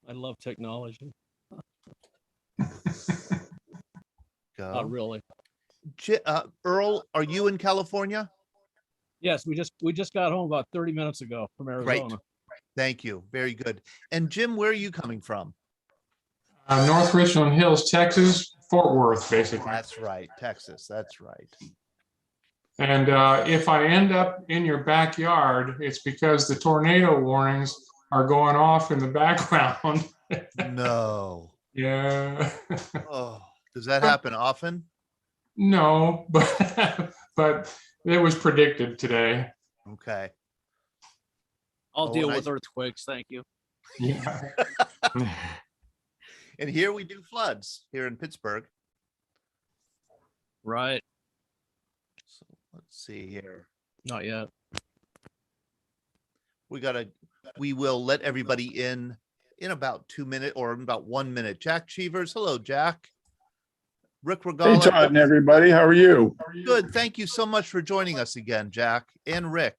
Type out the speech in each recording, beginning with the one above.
I love technology. Go. Not really. Earl, are you in California? Yes, we just got home about 30 minutes ago from Arizona. Great. Thank you. Very good. And Jim, where are you coming from? North Richland Hills, Texas, Fort Worth, basically. That's right, Texas. That's right. And if I end up in your backyard, it's because the tornado warnings are going off in the background. No. Yeah. Oh, does that happen often? No, but it was predicted today. Okay. I'll deal with earthquakes. Thank you. Yeah. And here we do floods here in Pittsburgh. Right. So let's see here. Not yet. We will let everybody in about 2 minutes or about 1 minute. Jack Cheevers. Hello, Jack. Rick Regala. Hey, Todd and everybody. How are you? Good. Thank you so much for joining us again, Jack and Rick.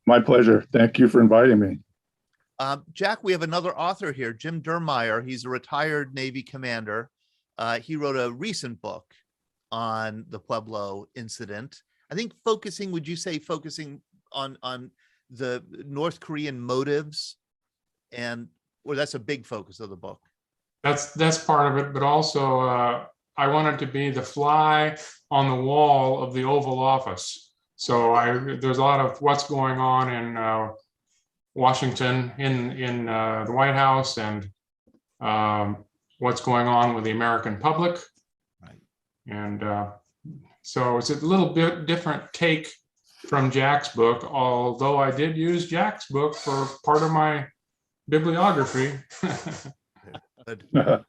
My pleasure. Thank you for inviting me. Jack, we have another author here, Jim Duermeyer. He's a retired Navy commander. He wrote a recent book on the Pueblo incident. I think would you say focusing on the North Korean motives, or that's a big focus of the book? That's part of it, but also I wanted to be the fly on the wall of the Oval Office. So there's a lot of what's going on in Washington, in the White House, and what's going on with the American public. Right. And so it's a little bit different take from Jack's book, although I did use Jack's book for part of my bibliography. Well,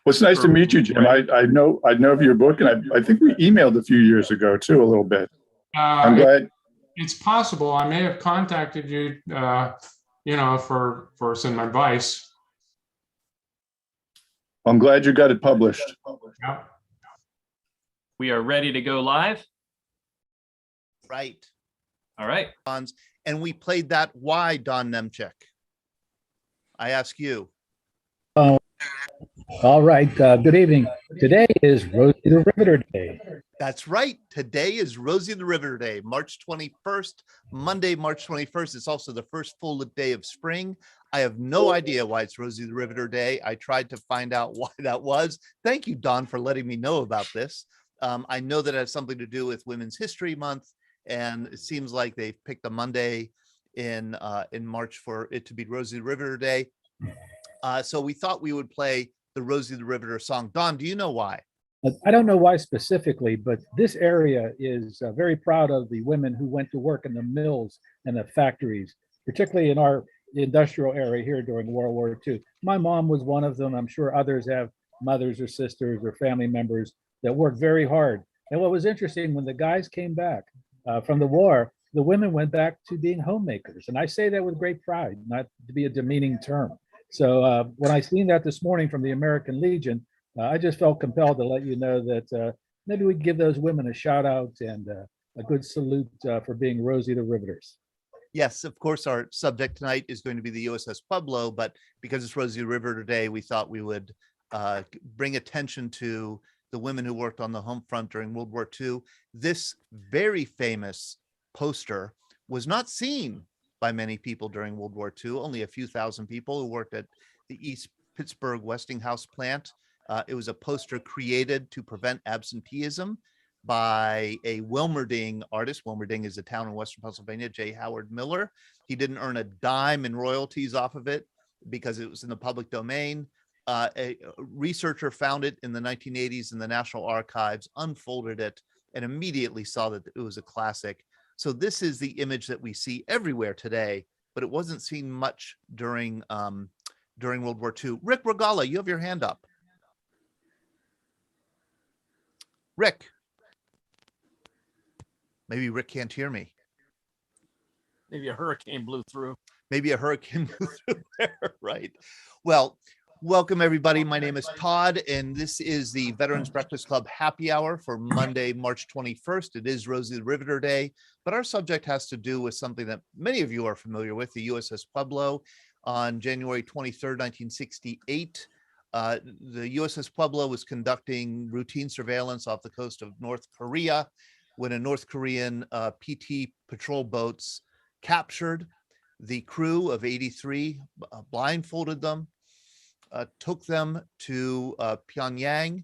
it's nice to meet you, Jim. I know of your book, and I think we emailed a few years ago too, a little bit. I'm glad. It's possible I may have contacted you, for some advice. I'm glad you got it published. Yeah. We are ready to go live. Right. All right. And we played that. Why, Don Nemchek? I ask you. All right. Good evening. Today is Rosie the River Day. That's right. Today is Rosie the River Day, March 21st, Monday, March 21st. It's also the first full day of spring. I have no idea why it's Rosie the River Day. I tried to find out why that was. Thank you, Don, for letting me know about this. I know that it has something to do with Women's History Month, and it seems like they've picked a Monday in March for it to be Rosie the River Day. So we thought we would play the Rosie the Riveter song. Don, do you know why? I don't know why specifically, but this area is very proud of the women who went to work in the mills and the factories, particularly in our industrial area here during World War II. My mom was one of them. I'm sure others have mothers or sisters or family members that worked very hard. And what was interesting, when the guys came back from the war, the women went back to being homemakers. And I say that with great pride, not to be a demeaning term. So when I seen that this morning from the American Legion, I just felt compelled to let you know that maybe we give those women a shout out and a good salute for being Rosie the Riveters. Yes, of course, our subject tonight is going to be the USS Pueblo, but because it's Rosie the River today, we thought we would bring attention to the women who worked on the home front during World War II. This very famous poster was not seen by many people during World War II, only a few thousand people who worked at the East Pittsburgh Westinghouse plant. It was a poster created to prevent absenteeism by a Wilmerding artist. Wilmerding is a town in Western Pennsylvania, J. Howard Miller. He didn't earn a dime in royalties off of it because it was in the public domain. A researcher found it in the 1980s in the National Archives, unfolded it, and immediately saw that it was a classic. So this is the image that we see everywhere today, but it wasn't seen much during World War II. Rick Regala, you have your hand up. Rick. Maybe Rick can't hear me. Maybe a hurricane blew through. Maybe a hurricane blew through there, right? Well, welcome everybody. My name is Todd, and this is the Veterans Breakfast Club Happy Hour for Monday, March 21st. It is Rosie the Riveter Day, but our subject has to do with something that many of you are familiar with, the USS Pueblo. on January 23rd, 1968. The USS Pueblo was conducting routine surveillance off the coast of North Korea when a North Korean PT patrol boats captured the crew of 83, blindfolded them, took them to Pyongyang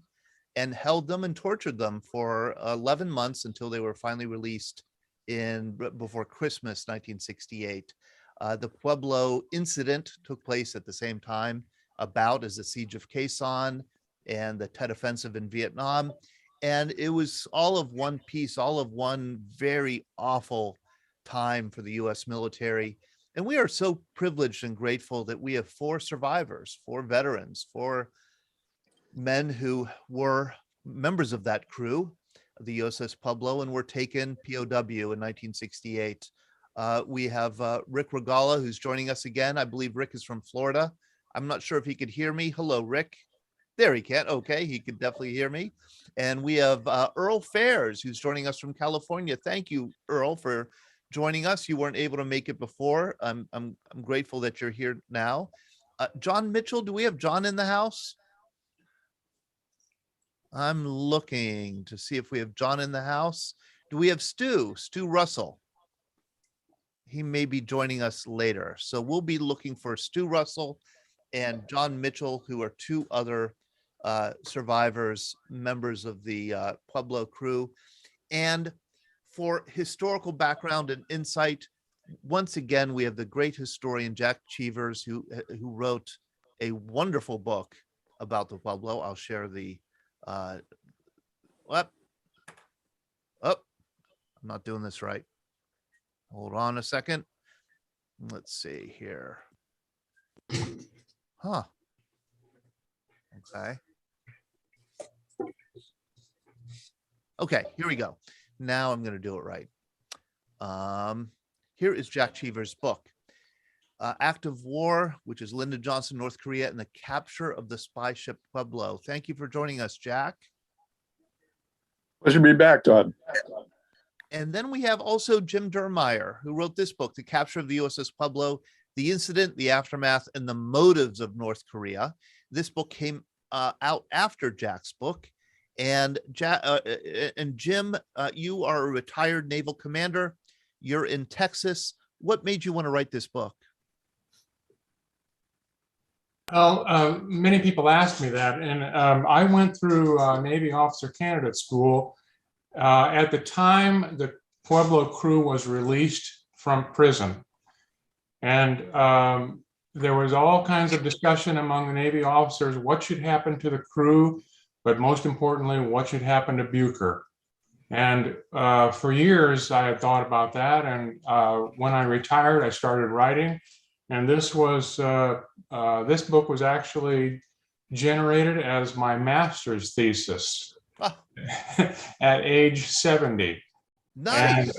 and held them and tortured them for 11 months until they were finally released before Christmas 1968. The Pueblo Incident took place at the same time, about as the Siege of Quezon and the Tet Offensive in Vietnam. And it was all of one piece, all of one very awful time for the US military. And we are so privileged and grateful that we have 4 survivors, 4 veterans, 4 men who were members of that crew of the USS Pueblo and were taken POW in 1968. We have Rick Regala, who's joining us again. I believe Rick is from Florida. I'm not sure if he could hear me. Hello, Rick. There he can. Okay, he could definitely hear me. And we have Earl Phares, who's joining us from California. Thank you, Earl, for joining us. You weren't able to make it before. I'm grateful that you're here now. John Mitchell, do we have John in the house? I'm looking to see if we have John in the house. Do we have Stu Russell? He may be joining us later. So we'll be looking for Stu Russell and John Mitchell, who are 2 other survivors, members of the Pueblo crew. And for historical background and insight, once again, we have the great historian Jack Cheevers, who wrote a wonderful book about the Pueblo. I'll share the I'm not doing this right. Hold on a second. Let's see here. Huh. Okay, here we go. Now I'm going to do it right. Here is Jack Cheevers' book, Act of War, which is Lyndon Johnson, North Korea, and the capture of the spy ship Pueblo. Thank you for joining us, Jack. Pleasure to be back, Todd. And then we have also Jim Duermeyer, who wrote this book, The Capture of the USS Pueblo, the Incident, the Aftermath, and the Motives of North Korea. This book came out after Jack's book. And Jim, you are a retired naval commander. You're in Texas. What made you want to write this book? Well, many people ask me that, and I went through Navy Officer Candidate School. At the time, the Pueblo crew was released from prison, and there was all kinds of discussion among the Navy officers, what should happen to the crew, but most importantly, what should happen to Bucher. And for years, I had thought about that, and when I retired, I started writing. And this book was actually generated as my master's thesis at age 70. Nice.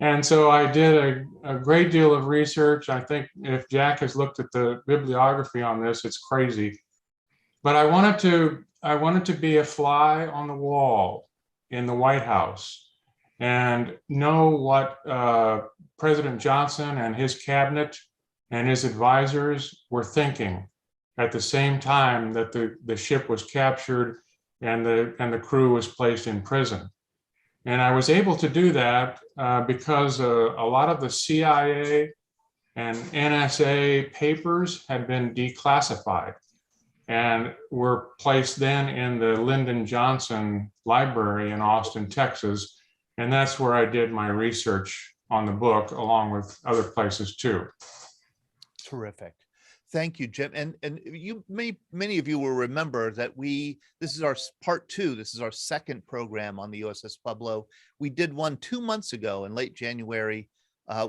And so I did a great deal of research. I think if Jack has looked at the bibliography on this, it's crazy. But I wanted to be a fly on the wall in the White House and know what President Johnson and his cabinet and his advisors were thinking at the same time that the ship was captured and the crew was placed in prison. And I was able to do that because a lot of the CIA and NSA papers had been declassified and were placed then in the Lyndon Johnson Library in Austin, Texas. And that's where I did my research on the book, along with other places too. Terrific. Thank you, Jim. And many of you will remember that this is our part 2. This is our second program on the USS Pueblo. We did one 2 months ago in late January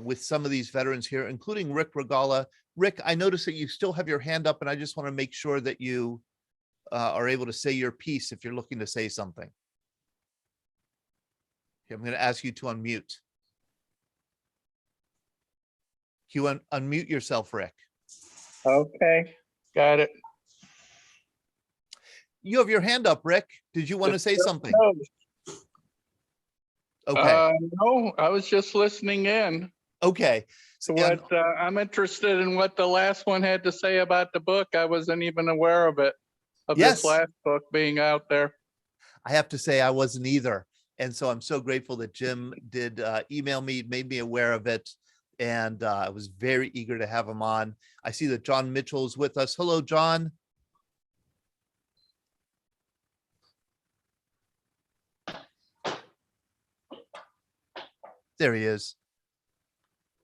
with some of these veterans here, including Rick Regala. Rick, I noticed that you still have your hand up, and I just want to make sure that you are able to say your piece if you're looking to say something. Okay, I'm going to ask you to unmute. You unmute yourself, Rick. Okay, got it. You have your hand up, Rick. Did you want to say something? Okay. No, I was just listening in. Okay. What I'm interested in what the last one had to say about the book. I wasn't even aware of it, of Yes. this last book being out there. I have to say I wasn't either. And so I'm so grateful that Jim did email me, made me aware of it. And I was very eager to have him on. I see that John Mitchell is with us. Hello, John. There he is.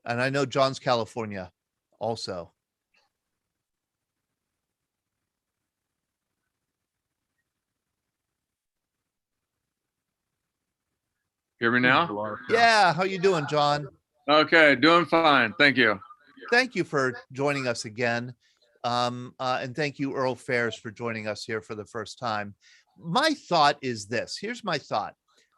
And I know John's California also. Hear me now? Yeah, how you doing, John? Okay, doing fine. Thank you. Thank you for joining us again. And thank you, Earl Phares, for joining us here for the first time. My thought is this. Here's my thought.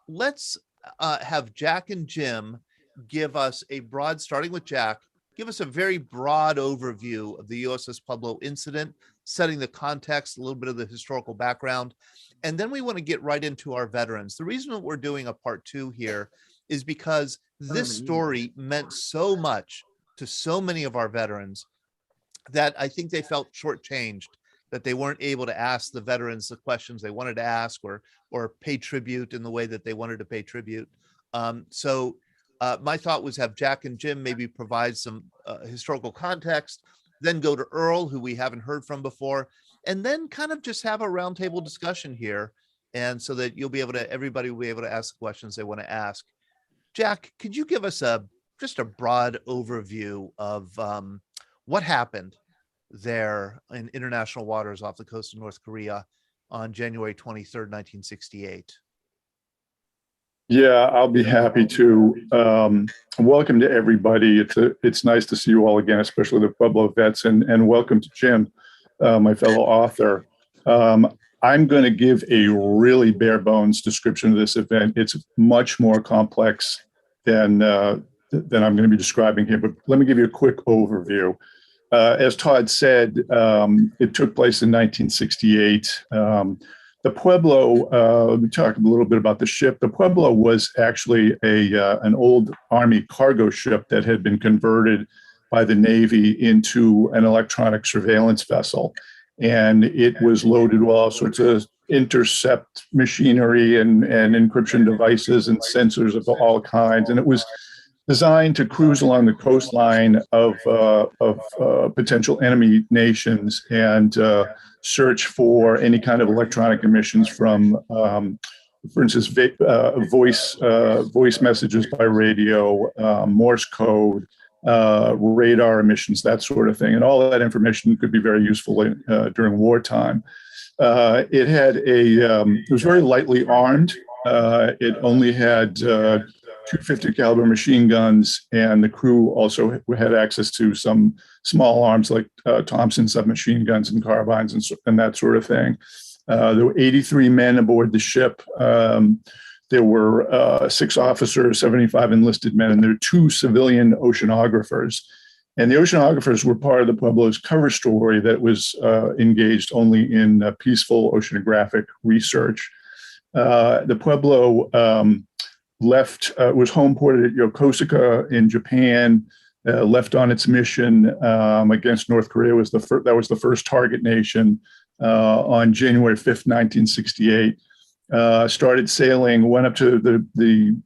Let's have Jack and Jim give us a broad, starting with Jack, give us a very broad overview of the USS Pueblo incident, setting the context, a little bit of the historical background. And then we want to get right into our veterans. The reason that we're doing a part 2 here is because this story meant so much to so many of our veterans that I think they felt shortchanged, that they weren't able to ask the veterans the questions they wanted to ask or pay tribute in the way that they wanted to pay tribute. So my thought was have Jack and Jim maybe provide some historical context, then go to Earl, who we haven't heard from before, and then kind of just have a roundtable discussion here. And so that everybody will be able to ask the questions they want to ask. Jack, could you give us just a broad overview of what happened there in international waters off the coast of North Korea on January 23rd, 1968? Yeah, I'll be happy to. Welcome to everybody. It's nice to see you all again, especially the Pueblo vets, and welcome to Jim, my fellow author. I'm going to give a really bare bones description of this event. It's much more complex than I'm going to be describing here, but let me give you a quick overview. As Todd said, it took place in 1968. The Pueblo, we talked a little bit about the ship. The Pueblo was actually an old Army cargo ship that had been converted by the Navy into an electronic surveillance vessel. And it was loaded with all sorts of intercept machinery and encryption devices and sensors of all kinds. And it was designed to cruise along the coastline of potential enemy nations and search for any kind of electronic emissions from, for instance, voice messages by radio, Morse code, radar emissions, that sort of thing. And all of that information could be very useful during wartime. It was very lightly armed. It only had 250 caliber machine guns, and the crew also had access to some small arms like Thompson submachine guns and carbines and that sort of thing. There were 83 men aboard the ship. There were 6 officers, 75 enlisted men, and there were 2 civilian oceanographers. And the oceanographers were part of the Pueblo's cover story that was engaged only in peaceful oceanographic research. The Pueblo was home ported at Yokosuka in Japan, left on its mission against North Korea. That was the first target nation on January 5th, 1968. Started sailing, went up to the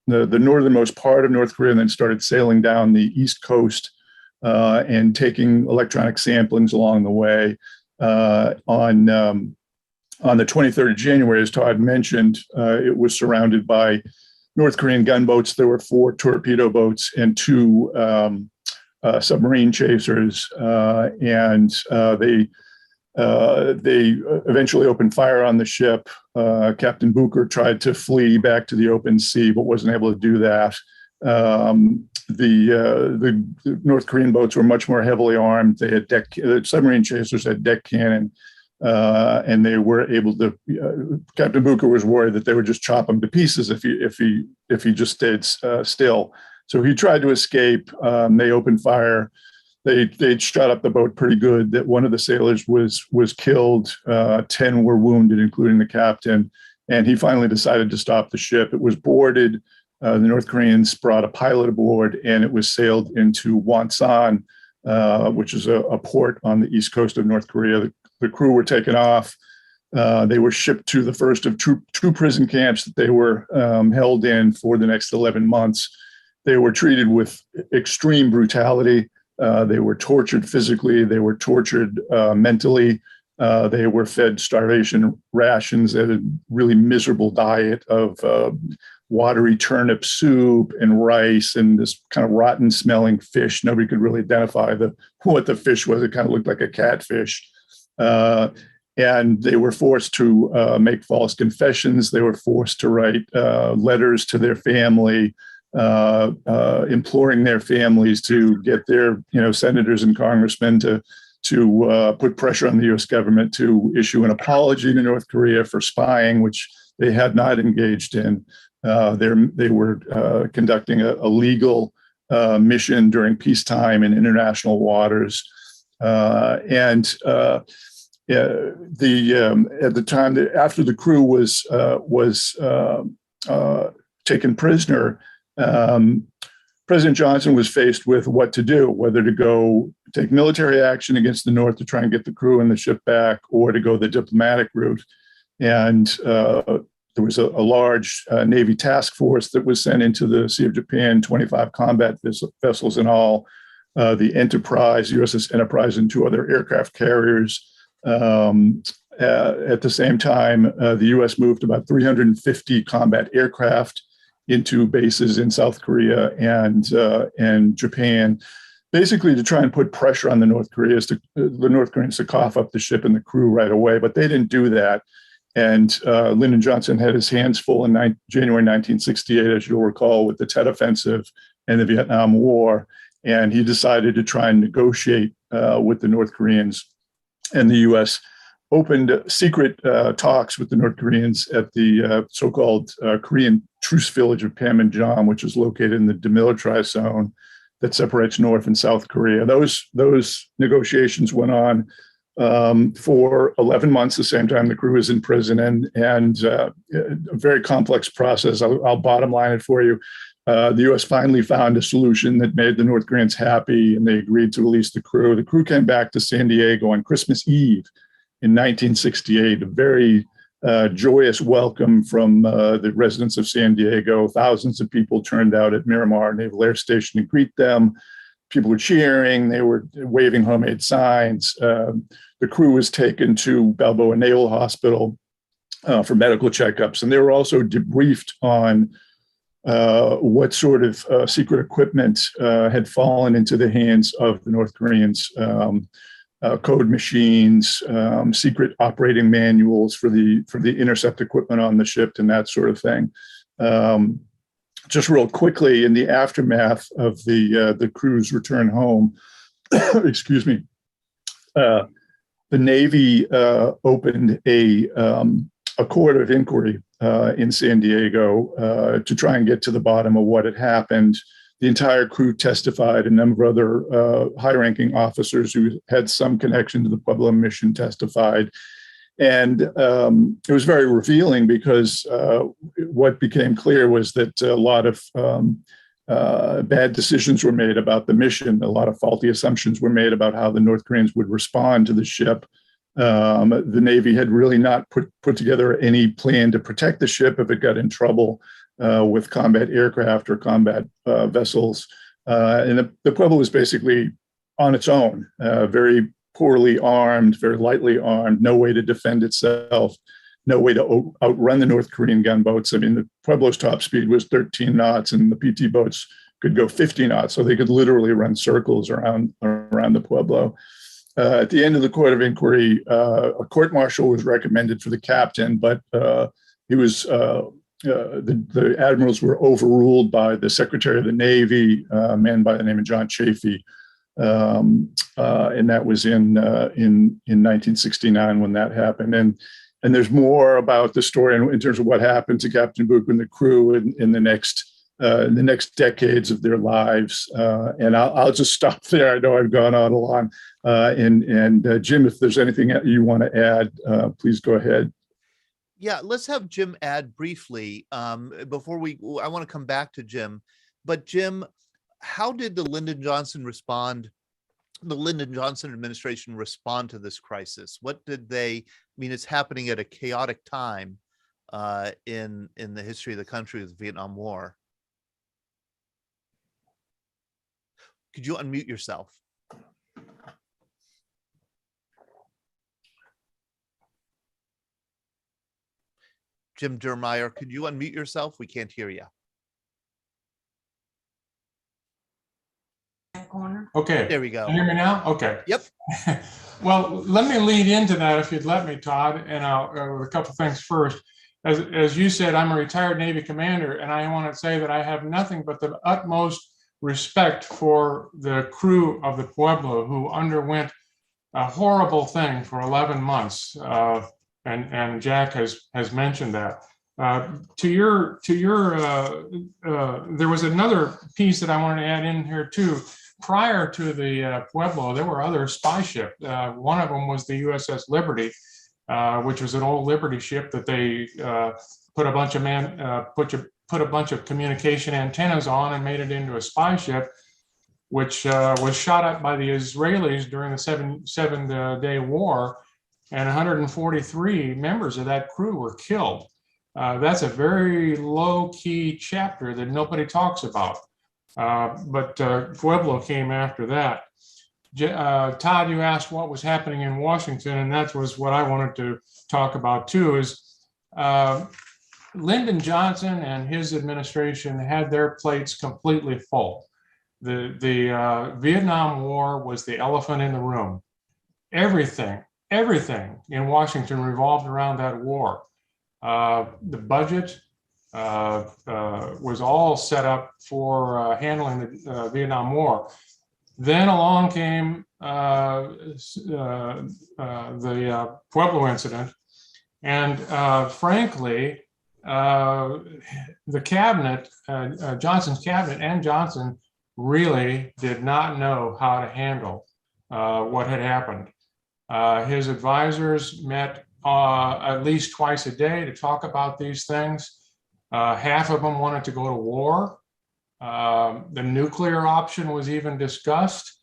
northernmost part of North Korea, and then started sailing down the east coast and taking electronic samplings along the way. On the 23rd of January, as Todd mentioned, it was surrounded by North Korean gunboats. There were 4 torpedo boats and 2 submarine chasers, and they eventually opened fire on the ship. Captain Bucher tried to flee back to the open sea, but wasn't able to do that. The North Korean boats were much more heavily armed. They had the submarine chasers had deck cannon. And they were able to. Captain Bucher was worried that they would just chop him to pieces if he just stayed still. So he tried to escape. They opened fire. They shot up the boat pretty good. That one of the sailors was killed. 10 were wounded, including the captain. And he finally decided to stop the ship. It was boarded the North Koreans brought a pilot aboard, and it was sailed into Wonsan, which is a port on the east coast of North Korea. The crew were taken off. They were shipped to the first of two prison camps that they were held in for the next 11 months. They were treated with extreme brutality. They were tortured physically. They were tortured mentally. They were fed starvation rations at a really miserable diet of watery turnip soup and rice and this kind of rotten smelling fish. Nobody could really identify what the fish was. It kind of looked like a catfish. And they were forced to make false confessions. They were forced to write letters to their family, imploring their families to get their, senators and congressmen to put pressure on the U.S. government to issue an apology to North Korea for spying, which they had not engaged in. They were conducting a legal mission during peacetime in international waters, at the time after the crew was taken prisoner, President Johnson was faced with what to do, whether to go take military action against the North to try and get the crew and the ship back, or to go the diplomatic route. And there was a large Navy task force that was sent into the Sea of Japan, 25 combat vessels in all, the Enterprise, USS Enterprise, and 2 other aircraft carriers. At the same time, the U.S. moved about 350 combat aircraft into bases in South Korea and Japan, basically to try and put pressure on the North Koreans to cough up the ship and the crew right away. But they didn't do that. And Lyndon Johnson had his hands full in January 1968, as you'll recall, with the Tet Offensive and the Vietnam War. And he decided to try and negotiate with the North Koreans. And the U.S. opened secret talks with the North Koreans at the so-called Korean Truce Village of Panmunjom, which is located in the demilitarized zone that separates North and South Korea. Those negotiations went on for 11 months, the same time the crew was in prison, and a very complex process. I'll bottom line it for you. The U.S. finally found a solution that made the North Koreans happy, and they agreed to release the crew. The crew came back to San Diego on Christmas Eve in 1968, a very joyous welcome from the residents of San Diego. Thousands of people turned out at Miramar Naval Air Station to greet them. People were cheering. They were waving homemade signs. The crew was taken to Balboa Naval Hospital for medical checkups, and they were also debriefed on what sort of secret equipment had fallen into the hands of the North Koreans. Code machines, secret operating manuals for the intercept equipment on the ship, and that sort of thing. Just real quickly, in the aftermath of the crew's return home, excuse me, the Navy opened a court of inquiry in San Diego to try and get to the bottom of what had happened. The entire crew testified. A number of other high-ranking officers who had some connection to the Pueblo mission testified. And it was very revealing because what became clear was that a lot of bad decisions were made about the mission. A lot of faulty assumptions were made about how the North Koreans would respond to the ship. The Navy had really not put together any plan to protect the ship if it got in trouble with combat aircraft or combat vessels. And the Pueblo was basically on its own, very poorly armed, very lightly armed, no way to defend itself, no way to outrun the North Korean gunboats. I mean, the Pueblo's top speed was 13 knots and the PT boats could go 50 knots. So they could literally run circles around the Pueblo. At the end of the court of inquiry, a court-martial was recommended for the captain, but he was the admirals were overruled by the Secretary of the Navy, a man by the name of John Chafee, and that was in 1969 when that happened. And there's more about the story in terms of what happened to Captain Book and the crew in the next decades of their lives. And I'll just stop there. I know I've gone on a lot. And Jim, if there's anything you want to add, please go ahead. Yeah, let's have Jim add briefly before I want to come back to Jim. But Jim, how did the Lyndon Johnson administration respond to this crisis? What did I mean, it's happening at a chaotic time in the history of the country with the Vietnam War. Could you unmute yourself? Jim Duermeyer, could you unmute yourself? We can't hear you. Okay. There we go. Can you hear me now? Okay. Yep. Well, let me lead into that if you'd let me, Todd, and I'll with a couple things first. As you said, I'm a retired Navy commander, and I want to say that I have nothing but the utmost respect for the crew of the Pueblo, who underwent a horrible thing for 11 months. And Jack has mentioned that. There was another piece that I wanted to add in here too. Prior to the Pueblo, there were other spy ships. One of them was the USS Liberty, which was an old Liberty ship that they put a bunch of communication antennas on and made it into a spy ship, which was shot up by the Israelis during the seven-day war, and 143 members of that crew were killed. That's a very low-key chapter that nobody talks about. But Pueblo came after that. Todd, you asked what was happening in Washington, and that was what I wanted to talk about too, is Lyndon Johnson and his administration had their plates completely full. The Vietnam War was the elephant in the room. Everything in Washington revolved around that war. The budget was all set up for handling the Vietnam War. Then along came the Pueblo Incident, and frankly, the cabinet, Johnson's cabinet and Johnson really did not know how to handle what had happened. His advisors met at least twice a day to talk about these things. Half of them wanted to go to war. The nuclear option was even discussed.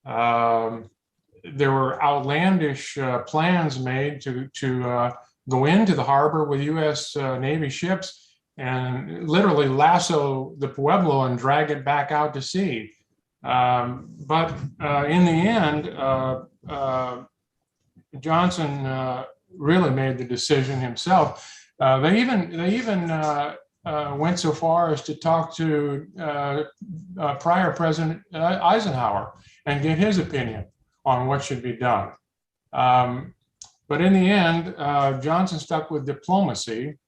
There were outlandish plans made to go into the harbor with U.S. Navy ships and literally lasso the Pueblo and drag it back out to sea. But in the end, Johnson really made the decision himself. They even went so far as to talk to prior President Eisenhower and get his opinion on what should be done. But in the end, Johnson stuck with diplomacy,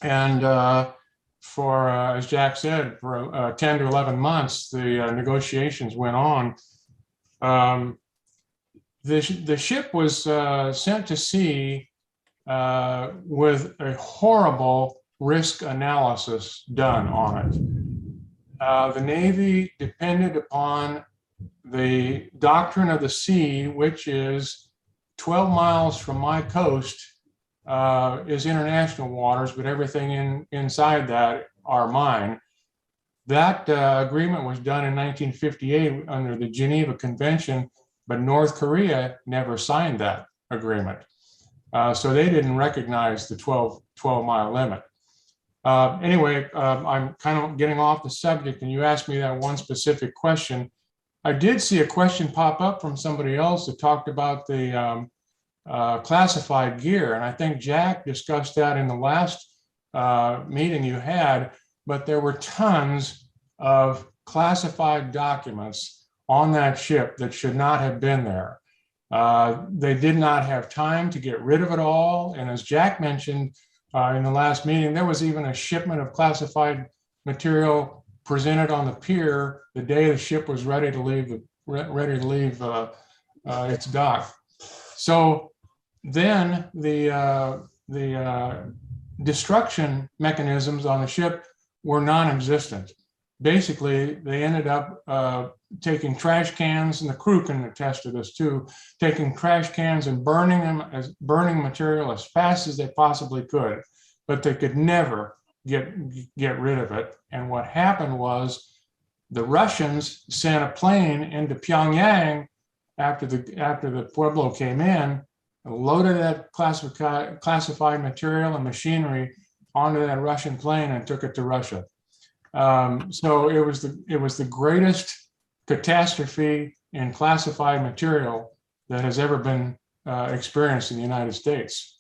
and as Jack said, for 10 to 11 months, the negotiations went on. The ship was sent to sea with a horrible risk analysis done on it. The Navy depended upon the doctrine of the sea, which is 12 miles from my coast is international waters, but everything inside that are mine. That agreement was done in 1958 under the Geneva Convention, but North Korea never signed that agreement. So they didn't recognize the 12-mile limit. Anyway, I'm kind of getting off the subject, and you asked me that one specific question. I did see a question pop up from somebody else that talked about the classified gear, and I think Jack discussed that in the last meeting you had, but there were tons of classified documents on that ship that should not have been there. They did not have time to get rid of it all, and as Jack mentioned in the last meeting, there was even a shipment of classified material presented on the pier the day the ship was ready to leave its dock. So then the destruction mechanisms on the ship were non-existent. basically they ended up taking trash cans, and the crew can attest to this too, taking trash cans and burning them as burning material as fast as they possibly could, but they could never get rid of it. And what happened was the Russians sent a plane into Pyongyang after the Pueblo came in, loaded that classified material and machinery onto that Russian plane and took it to Russia. So it was the greatest catastrophe in classified material that has ever been experienced in the United States.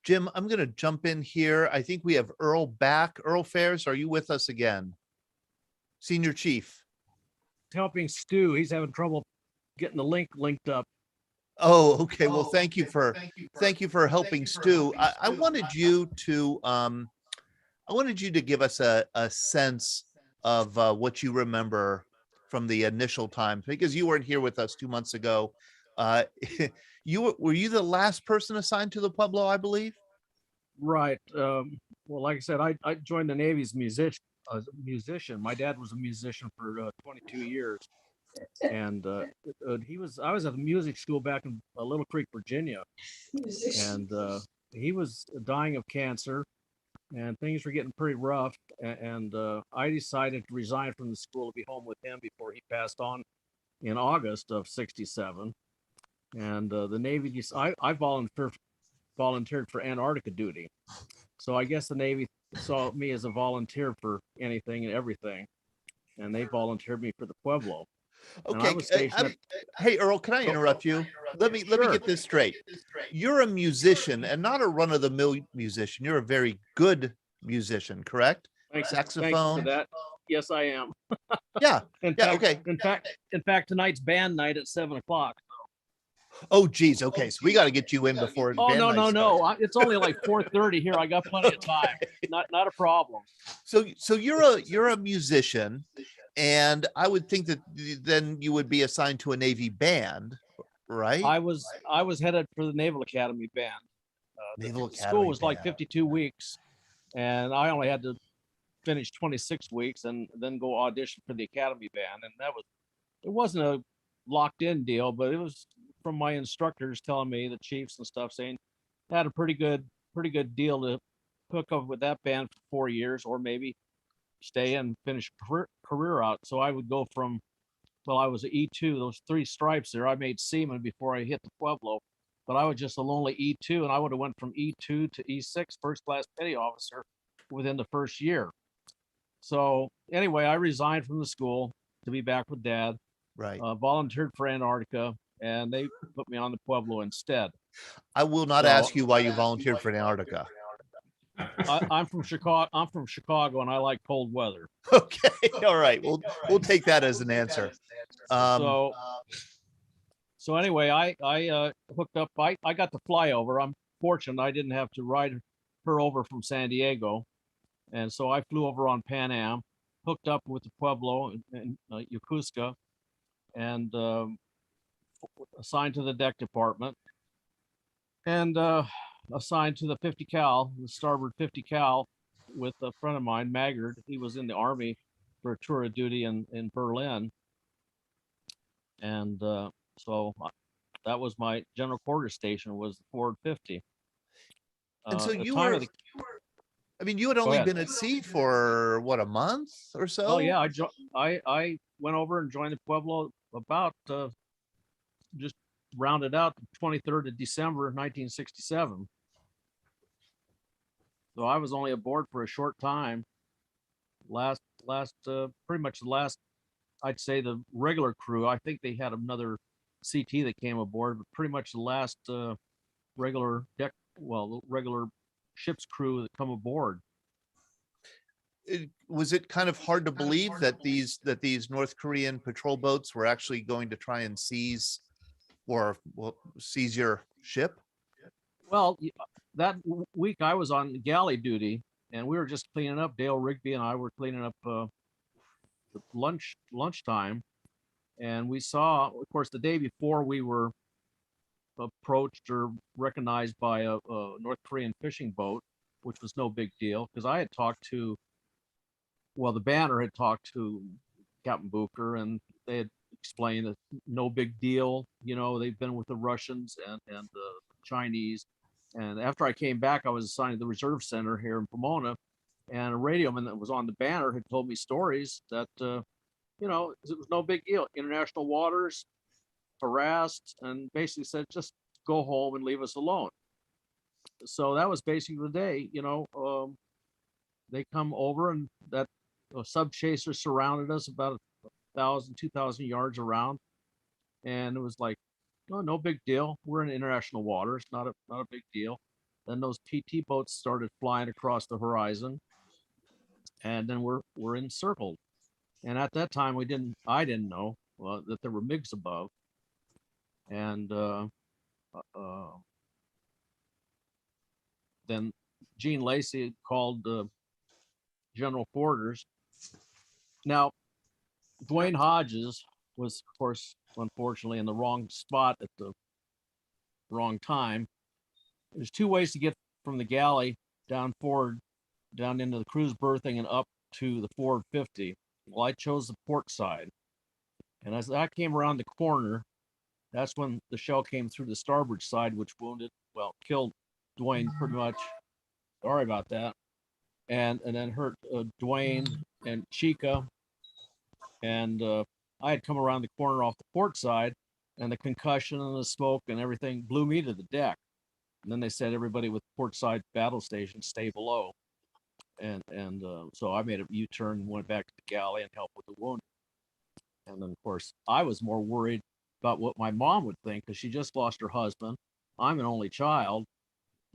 Jim, I'm going to jump in here. I think we have Earl back. Earl Phares, are you with us again? Senior Chief. Helping Stu, he's having trouble getting the link linked up. Oh, okay. Well, thank you for helping Stu. I wanted you to give us a sense of what you remember from the initial times, because you weren't here with us 2 months ago. Were you the last person assigned to the Pueblo, I believe? Right. Well, like I said, I joined the Navy as a musician. My dad was a musician for 22 years. And I was at the music school back in Little Creek, Virginia. And he was dying of cancer, and things were getting pretty rough. And I decided to resign from the school to be home with him before he passed on in August of '67. And the Navy, I volunteered for Antarctica duty. So I guess the Navy saw me as a volunteer for anything and everything. And they volunteered me for the Pueblo. Okay. Hey, Earl, can I interrupt you? Let me get this straight. You're a musician and not a run-of-the-mill musician. You're a very good musician, correct? Saxophone. Thanks for that. Yes, I am. Yeah. Okay. In fact, tonight's band night at 7 o'clock. Oh, geez. Okay, so we got to get you in before. Oh, no. It's only like 4:30 here. I got plenty of time. Not a problem. So you're a musician, and I would think that then you would be assigned to a Navy band, right? I was headed for the Naval Academy band. Naval The Academy school was like band. 52 weeks, and I only had to finish 26 weeks and then go audition for the Academy band. And it wasn't a locked in deal, but it was from my instructors telling me, the chiefs and stuff, saying I had a pretty good deal to hook up with that band for 4 years, or maybe stay and finish career out. So I would go from, well, I was an E2, those 3 stripes there. I made seaman before I hit the Pueblo, but I was just a lonely E2, and I would have went from E2 to E6, first class petty officer, within the first year. So anyway, I resigned from the school to be back with Dad. Right. Volunteered for Antarctica, and they put me on the Pueblo instead. I will not ask you why you volunteered for Antarctica. I'm from Chicago, and I like cold weather. Okay. All right. We'll take that as an answer. So anyway, I hooked up. I got to fly over. I'm fortunate I didn't have to ride her over from San Diego, and so I flew over on Pan Am, hooked up with the Pueblo in Yokosuka, and assigned to the deck department, and assigned to the 50 cal, the starboard 50 cal, with a friend of mine, Maggard. He was in the Army for a tour of duty in Berlin. And so that was my general quarters station, was the Forward 50. And so you were, I mean, you had only been at sea for what, a month or so? Oh yeah, I went over and joined the Pueblo about just rounded out the 23rd of December 1967. So I was only aboard for a short time. Pretty much the last, I'd say, the regular crew. I think they had another CT that came aboard, but pretty much the last regular ship's crew that come aboard. Was it kind of hard to believe that these North Korean patrol boats were actually going to try and seize your ship? Well, that week I was on galley duty, and we were just cleaning up. Dale Rigby and I were cleaning up lunchtime, and we saw, of course, the day before we were approached or recognized by a North Korean fishing boat, which was no big deal because I had talked to well, the Banner had talked to Captain Booker, and they had explained that no big deal. You know, they've been with the Russians and the Chinese. And after I came back, I was assigned to the Reserve Center here in Pomona, and a radioman that was on the Banner had told me stories that, you know, it was no big deal. International waters, harassed, and basically said, just go home and leave us alone. So that was basically the day, you know, they come over, and that sub chaser surrounded us about 1,000, 2,000 yards around. And it was like, no, no big deal. We're in international waters, not a big deal. Then those PT boats started flying across the horizon, and then we're encircled. And at that time, I didn't know that there were MiGs above. And then Gene Lacey called general quarters. Now, Dwayne Hodges was, of course, unfortunately in the wrong spot at the wrong time. There's two ways to get from the galley down forward, down into the cruise berthing and up to the forward 50. Well, I chose the port side. And as I came around the corner, that's when the shell came through the starboard side, which killed Dwayne pretty much. Sorry about that. And then hurt Dwayne and Chica. And I had come around the corner off the port side, and the concussion and the smoke and everything blew me to the deck. And then they said, everybody with port side battle stations stay below. And so I made a U-turn and went back to the galley and helped with the wounded. And then, of course, I was more worried about what my mom would think, because she just lost her husband. I'm an only child.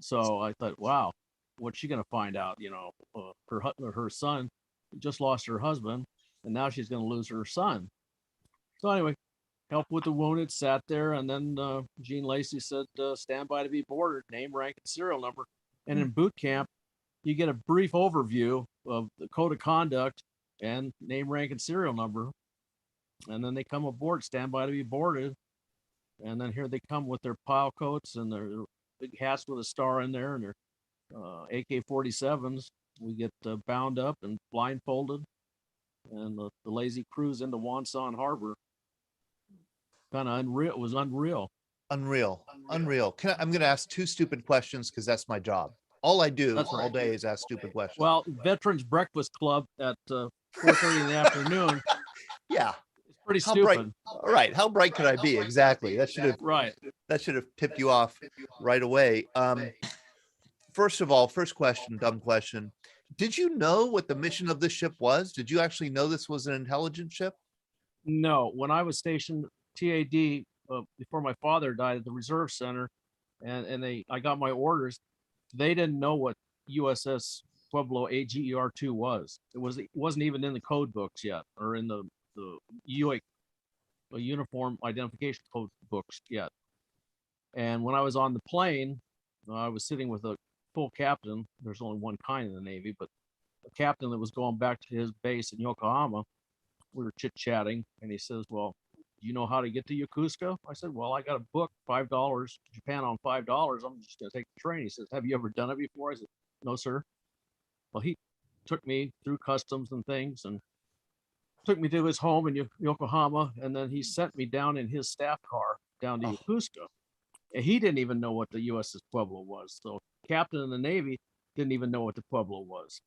So I thought, wow, what's she going to find out? You know, her son just lost her husband, and now she's going to lose her son. So anyway, helped with the wounded, sat there, and then Gene Lacey said, stand by to be boarded, name, rank, and serial number. And in boot camp, you get a brief overview of the code of conduct and name, rank, and serial number. And then they come aboard, stand by to be boarded. And then here they come with their pile coats and their big hats with a star in there and their AK-47s. We get bound up and blindfolded, and the lazy cruise into Wonsan Harbor. Kind of unreal. It was unreal. Unreal. I'm going to ask two stupid questions because that's my job. All I do all day is ask stupid questions. Well, Veterans Breakfast Club at 4:30 in the afternoon. Yeah. It's pretty How stupid. bright, right. How bright could I be? Exactly. That should have tipped you off right away. First of all, first question, dumb question. Did you know what the mission of this ship was? Did you actually know this was an intelligence ship? No, when I was stationed TAD before my father died at the Reserve Center, and I got my orders, they didn't know what USS Pueblo AGER-2 was. It wasn't even in the code books yet, or in the UA, Uniform Identification Code books yet. And when I was on the plane, I was sitting with a full captain. There's only one kind in the Navy, but a captain that was going back to his base in Yokohama. We were chit-chatting, and he says, well, do you know how to get to Yokosuka? I said, well, I got a book, $5, Japan on $5. I'm just going to take the train. He says, have you ever done it before? I said, no, sir. Well, he took me through customs and things and took me to his home in Yokohama. And then he sent me down in his staff car down to Yokosuka. And he didn't even know what the USS Pueblo was. So captain in the Navy didn't even know what the Pueblo was.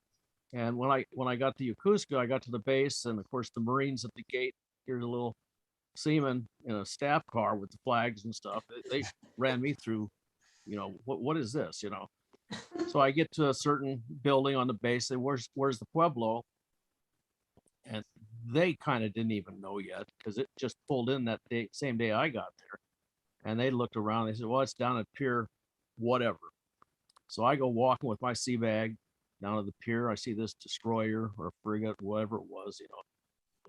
And when I got to Yokosuka, I got to the base, and of course the Marines at the gate, here's a little seaman in a staff car with the flags and stuff. They ran me through, you know, what is this, you know? So I get to a certain building on the base, say, where's the Pueblo? And they kind of didn't even know yet, because it just pulled in that day, same day I got there. And they looked around, they said, well, it's down at pier whatever. So I go walking with my sea bag down to the pier. I see this destroyer or frigate, whatever it was, you know.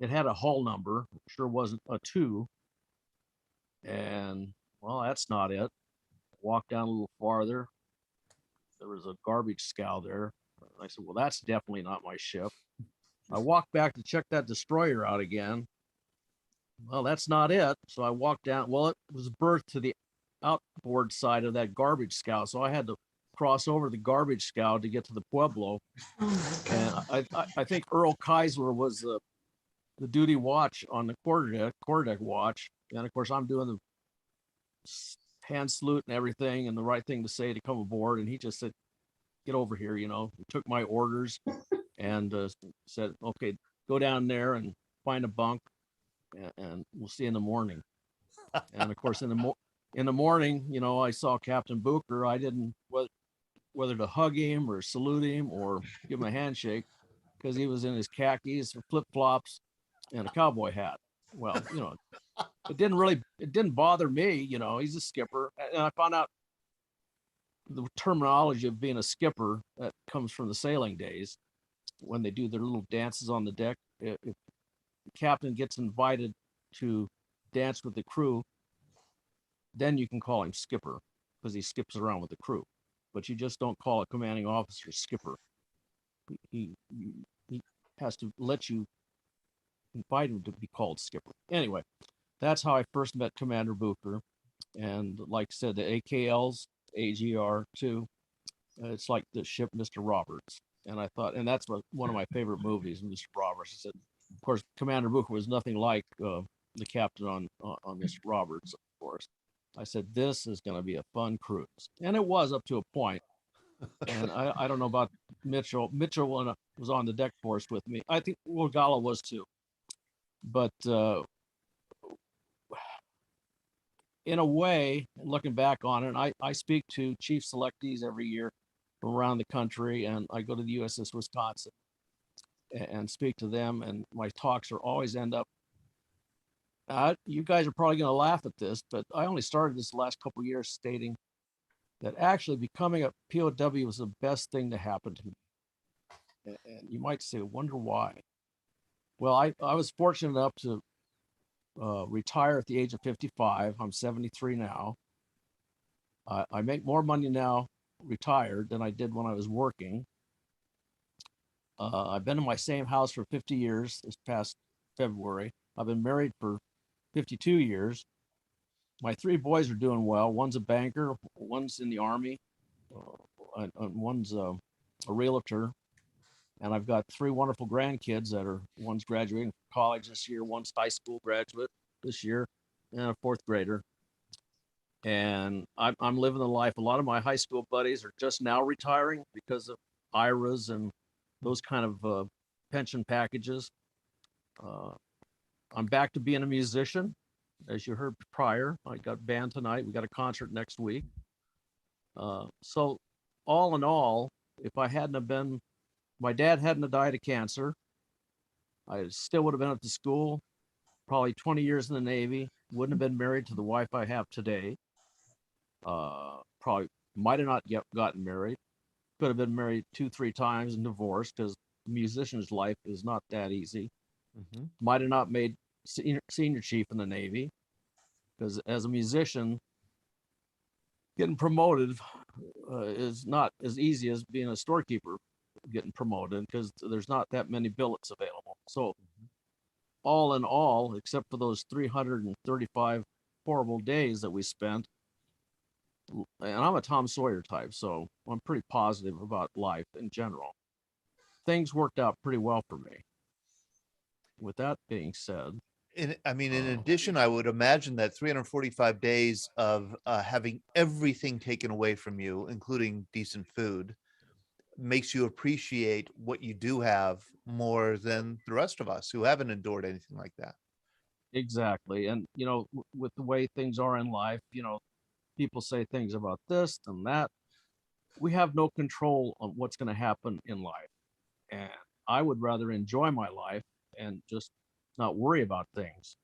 It had a hull number, sure wasn't a 2. And well, that's not it. Walked down a little farther. There was a garbage scow there. I said, well, that's definitely not my ship. I walked back to check that destroyer out again. Well, that's not it. So I walked down. Well, it was berthed to the outboard side of that garbage scow. So I had to cross over the garbage scow to get to the Pueblo. And I think Earl Keisler was the duty watch on the quarterdeck watch. And of course, I'm doing the hand salute and everything and the right thing to say to come aboard. And he just said, get over here, He took my orders and said, okay, go down there and find a bunk and we'll see you in the morning. And of course, in the morning, I saw Captain Booker. I didn't whether to hug him or salute him or give him a handshake because he was in his khakis, flip flops, and a cowboy hat. Well, it didn't bother me. He's a skipper, and I found out the terminology of being a skipper that comes from the sailing days when they do their little dances on the deck. If the captain gets invited to dance with the crew, then you can call him skipper because he skips around with the crew. But you just don't call a commanding officer skipper. He has to let you invite him to be called skipper. Anyway, that's how I first met Commander Booker. And like I said, the AKLs, AGR too. It's like the ship Mr. Roberts. And I thought, and that's one of my favorite movies, Mr. Roberts. I said, of course, Commander Booker was nothing like the captain on Mr. Roberts, of course. I said, this is going to be a fun cruise. And it was up to a point. And I don't know about Mitchell. Mitchell was on the deck force with me. I think Rogala was too. But in a way, looking back on it, I speak to chief selectees every year from around the country. And I go to the USS Wisconsin and speak to them. And my talks are always end up, you guys are probably going to laugh at this, but I only started this last couple of years stating that actually becoming a POW was the best thing to happen to me. And you might say, wonder why. Well, I was fortunate enough to retire at the age of 55. I'm 73 now. I make more money now retired than I did when I was working. I've been in my same house for 50 years this past February. I've been married for 52 years. My 3 boys are doing well. One's a banker, one's in the Army, and one's a realtor. And I've got 3 wonderful grandkids one's graduating from college this year, one's high school graduate this year, and a 4th grader. And I'm living the life. A lot of my high school buddies are just now retiring because of IRAs and those kind of pension packages. I'm back to being a musician. As you heard prior, I got band tonight. We got a concert next week. So all in all, if I hadn't have been, my dad hadn't have died of cancer, I still would have been at the school, probably 20 years in the Navy, wouldn't have been married to the wife I have today. Probably might have not gotten married. Could have been married 2-3 times and divorced because the musician's life is not that easy. Mm-hmm. Might have not made senior chief in the Navy because as a musician, getting promoted is not as easy as being a storekeeper getting promoted because there's not that many billets available. So all in all, except for those 335 horrible days that we spent, and I'm a Tom Sawyer type, so I'm pretty positive about life in general. Things worked out pretty well for me. With that being said, in addition, I would imagine that 345 days of having everything taken away from you, including decent food, makes you appreciate what you do have more than the rest of us who haven't endured anything like that. Exactly. And, with the way things are in life, people say things about this and that. We have no control on what's going to happen in life. And I would rather enjoy my life and just not worry about things.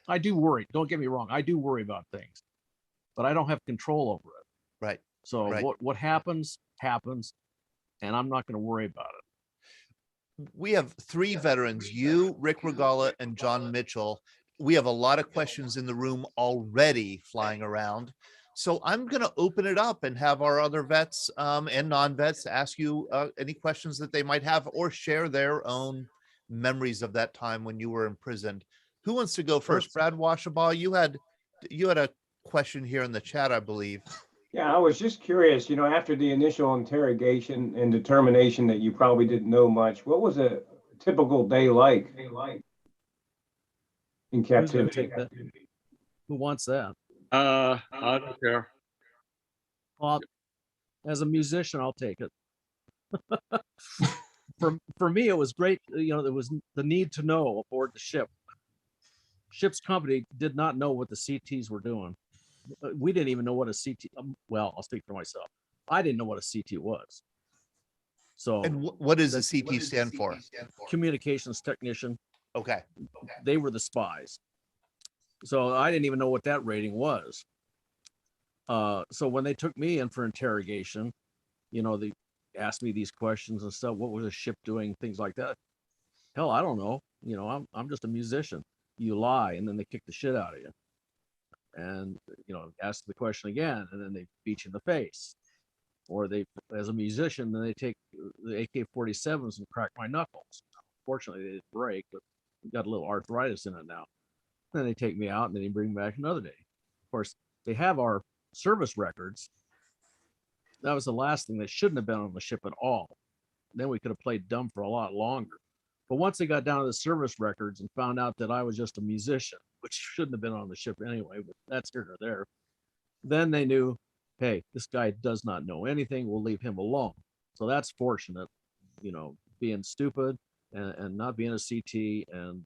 I do worry. Don't get me wrong. I do worry about things, but I don't have control over it. Right. So right. What happens, and I'm not going to worry about it. We have 3 veterans, you, Rick Regala, and John Mitchell. We have a lot of questions in the room already flying around. So I'm going to open it up and have our other vets and non-vets ask you any questions that they might have or share their own memories of that time when you were imprisoned. Who wants to go first? Brad Washabaugh, you had a question here in the chat, I believe. Yeah, I was just curious, after the initial interrogation and determination that you probably didn't know much, what was a typical day like in Who's gonna captivity? take that? Who wants that? I don't care. Well, as a musician, I'll take it. For me, it was great. There was the need to know aboard the ship. Ship's company did not know what the CTs were doing. We didn't even know what a CT. Well, I'll speak for myself. I didn't know what a CT was. So And what does the that's CT stand for? communications technician. Okay. They were the spies. So I didn't even know what that rating was. So when they took me in for interrogation, they asked me these questions and stuff. What was the ship doing? Things like that. Hell, I don't know. I'm just a musician. You lie, and then they kick the shit out of you. And ask the question again, and then they beat you in the face. Or they, as a musician, then they take the AK-47s and crack my knuckles. Fortunately, they didn't break, but got a little arthritis in it now. Then they take me out, and then they bring me back another day. Of course, they have our service records. That was the last thing that shouldn't have been on the ship at all. Then we could have played dumb for a lot longer. But once they got down to the service records and found out that I was just a musician, which shouldn't have been on the ship anyway, but that's here or there, then they knew, hey, this guy does not know anything. We'll leave him alone. So that's fortunate, being stupid and not being a CT and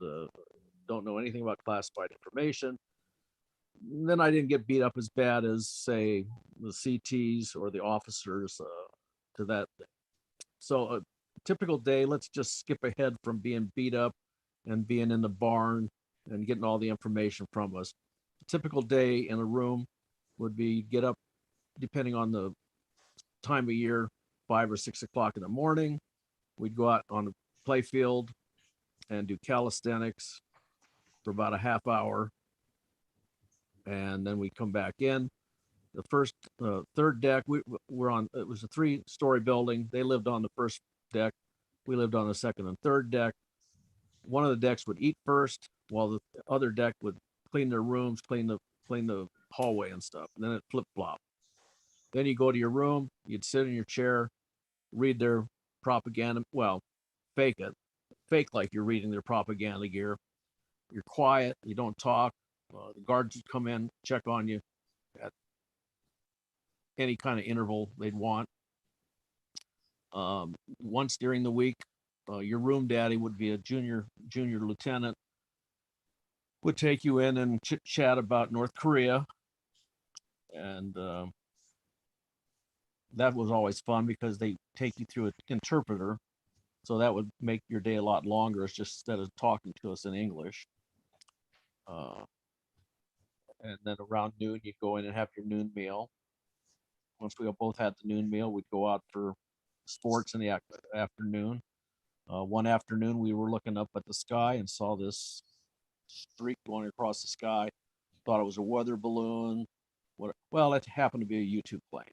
don't know anything about classified information. Then I didn't get beat up as bad as, say, the CTs or the officers to that thing. So a typical day, let's just skip ahead from being beat up and being in the barn and getting all the information from us. A typical day in a room would be get up, depending on the time of year, 5 or 6 o'clock in the morning. We'd go out on the play field and do calisthenics for about a half hour. And then we come back in. The first, third deck, we're on, it was a 3-story building. They lived on the first deck. We lived on the second and third deck. One of the decks would eat first, while the other deck would clean their rooms, clean the hallway and stuff. And then it flip flop. Then you go to your room, you'd sit in your chair, read their propaganda. Well, fake it, fake like you're reading their propaganda gear. You're quiet, you don't talk. The guards would come in, check on you at any kind of interval they'd want. Once during the week, your room daddy would be a junior lieutenant, would take you in and chit chat about North Korea. And that was always fun because they take you through an interpreter. So that would make your day a lot longer. It's just instead of talking to us in English. And then around noon, you'd go in and have your noon meal. Once we both had the noon meal, we'd go out for sports in the afternoon. One afternoon, we were looking up at the sky and saw this streak going across the sky. Thought it was a weather balloon. Well, it happened to be a U-2 plane.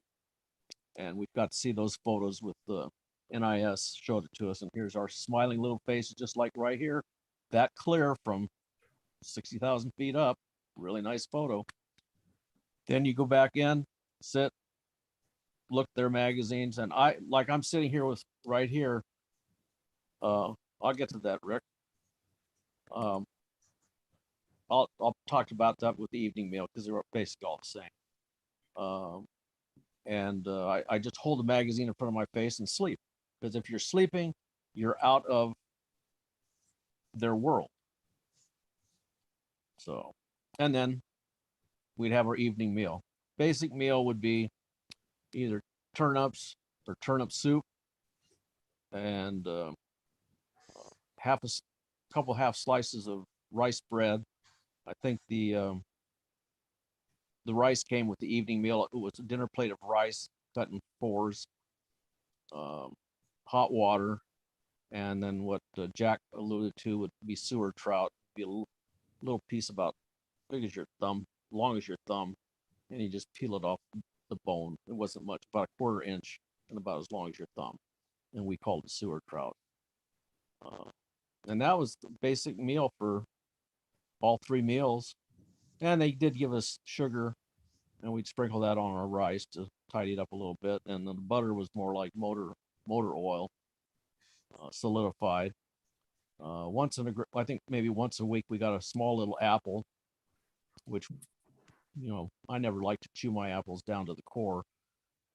And we got to see those photos with the NIS, showed it to us. And here's our smiling little faces, just like right here. That clear from 60,000 feet up. Really nice photo. Then you go back in, sit, look at their magazines. And I'm sitting here with right here. I'll get to that, Rick. I'll talk about that with the evening meal because they're basically all the same. And I just hold the magazine in front of my face and sleep, because if you're sleeping, you're out of their world. So, and then we'd have our evening meal. Basic meal would be either turnips or turnip soup and couple half slices of rice bread. I think the rice came with the evening meal. It was a dinner plate of rice cut in 4s, hot water, and then what Jack alluded to would be sewer trout. Be a little piece about big as your thumb, long as your thumb, and you just peel it off the bone. It wasn't much, about a 1/4 inch and about as long as your thumb, and we called it sewer trout. And that was the basic meal for all 3 meals. And they did give us sugar and we'd sprinkle that on our rice to tidy it up a little bit. And then the butter was more like motor oil, solidified. I think maybe once a week we got a small little apple, which, I never liked to chew my apples down to the core,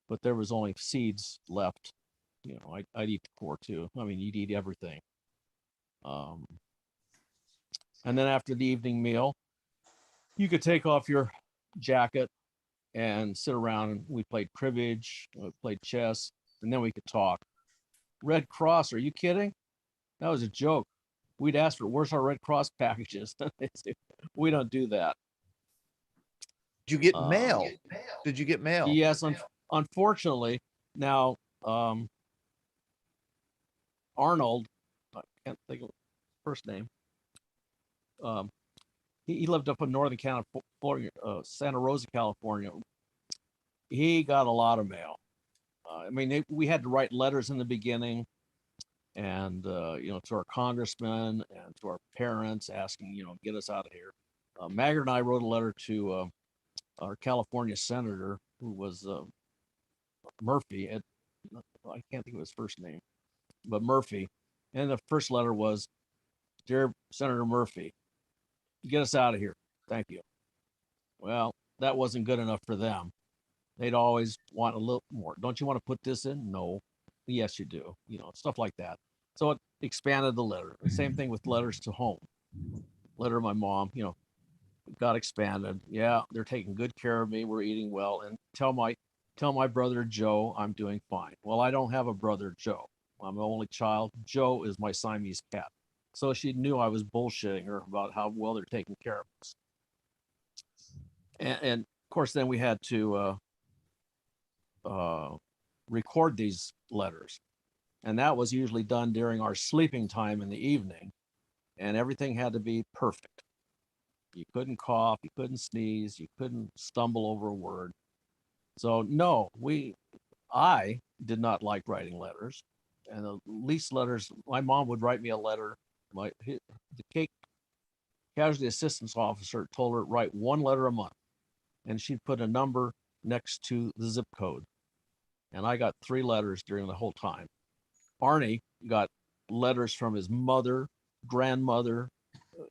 but there was only seeds left. I'd eat the core too. I mean, you'd eat everything. And then after the evening meal, you could take off your jacket and sit around, and we played cribbage, played chess, and then we could talk. Red Cross, are you kidding? That was a joke. We'd ask for, where's our Red Cross packages? We don't do that. Did you get mail? Did you get mail? Yes, unfortunately. Now, Arnold, I can't think of his first name. He lived up in Northern California, Santa Rosa, California. He got a lot of mail. I mean, we had to write letters in the beginning, and to our congressmen and to our parents asking, get us out of here. Maggart and I wrote a letter to our California senator, who was Murphy. I can't think of his first name, but Murphy. And the first letter was, "Dear Senator Murphy, get us out of here. Thank you." Well, that wasn't good enough for them. They'd always want a little more. Don't you want to put this in? No. Yes, you do. Stuff like that. So it expanded the letter. The same thing with letters to home. Letter to my mom, got expanded. Yeah, they're taking good care of me. We're eating well. And tell my brother Joe I'm doing fine. Well, I don't have a brother Joe. I'm the only child. Joe is my Siamese cat. So she knew I was bullshitting her about how well they're taking care of us. And of course, then we had to record these letters. And that was usually done during our sleeping time in the evening. And everything had to be perfect. You couldn't cough, you couldn't sneeze, you couldn't stumble over a word. So no, I did not like writing letters. And the least letters, my mom would write me a letter. The casualty assistance officer told her to write one letter a month, and she'd put a number next to the zip code. And I got 3 letters during the whole time. Arnie got letters from his mother, grandmother,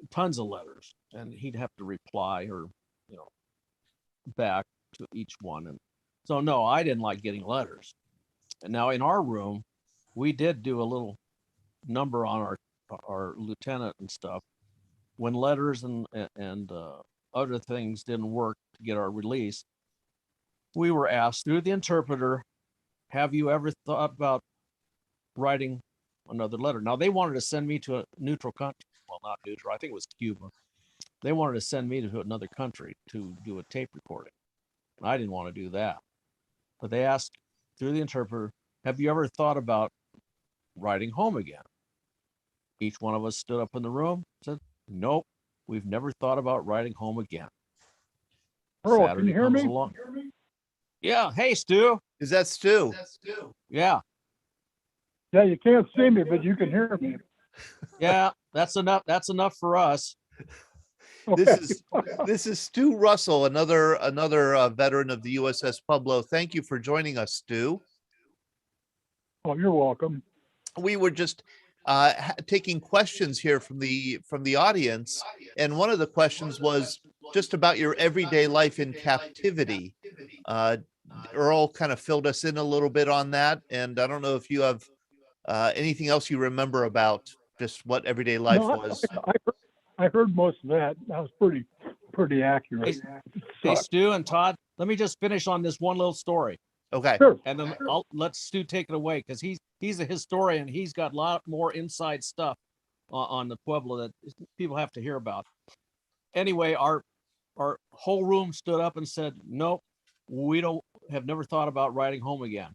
tons of letters, and he'd have to reply or, back to each one. And so, no, I didn't like getting letters. And now in our room, we did do a little number on our lieutenant and stuff. When letters and other things didn't work to get our release, we were asked through the interpreter, have you ever thought about writing another letter? Now, they wanted to send me to a neutral country. Well, not neutral, I think it was Cuba. They wanted to send me to another country to do a tape recording. I didn't want to do that. But they asked through the interpreter, have you ever thought about writing home again? Each one of us stood up in the room, said, nope, we've never thought about writing home again. Earl, Saturday can you hear comes me? along. Yeah, hey, Stu. Is that Stu? Yeah, Yeah, you can't see me, but you can hear me. yeah, that's enough. That's enough for us. This is Stu Russell, another veteran of the USS Pueblo. Thank you for joining us, Stu. Oh, you're welcome. We were just taking questions here from the audience, and one of the questions was just about your everyday life in captivity. Earl kind of filled us in a little bit on that, and I don't know if you have anything else you remember about just what everyday life was. I heard most of that. That was pretty accurate. Hey, Stu and Todd, let me just finish on this one little story. Okay. Sure. And then I'll let Stu take it away, because he's a historian. He's got a lot more inside stuff on the Pueblo that people have to hear about. Anyway, our whole room stood up and said, nope, we have never thought about riding home again.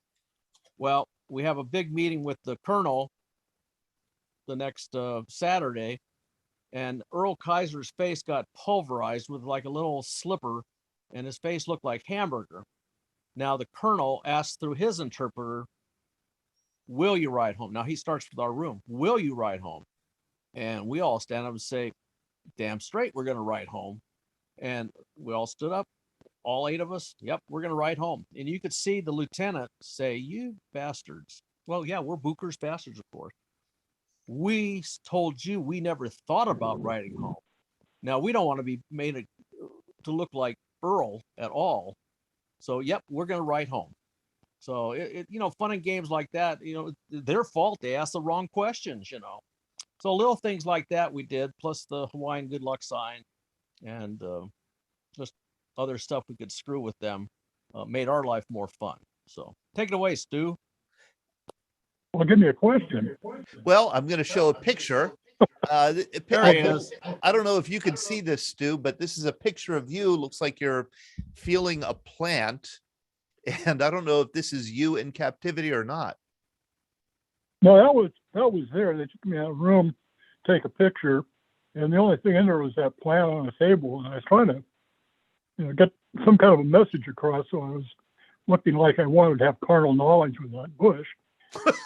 Well, we have a big meeting with the colonel the next Saturday, and Earl Kaiser's face got pulverized with like a little slipper, and his face looked like hamburger. Now the colonel asked through his interpreter, will you ride home? Now he starts with our room. Will you ride home? And we all stand up and say, damn straight, we're going to ride home. And we all stood up. all 8 of us, yep, we're going to ride home. And you could see the lieutenant say, you bastards. Well, yeah, we're Booker's bastards, of course. We told you we never thought about riding home. Now, we don't want to be made to look like Earl at all. So, yep, we're going to ride home. So, fun and games like that, their fault. They asked the wrong questions, So little things like that we did, plus the Hawaiian good luck sign and just other stuff we could screw with them, made our life more fun. So take it away, Stu. Well, give me a question. Well, I'm going to show a picture. There he is. I don't know if you can see this, Stu, but this is a picture of you. Looks like you're feeling a plant. And I don't know if this is you in captivity or not. No, that was there. They took me out of the room, take a picture, and the only thing in there was that plant on a table. And I was trying to, get some kind of a message across. So I was looking like I wanted to have carnal knowledge with that bush.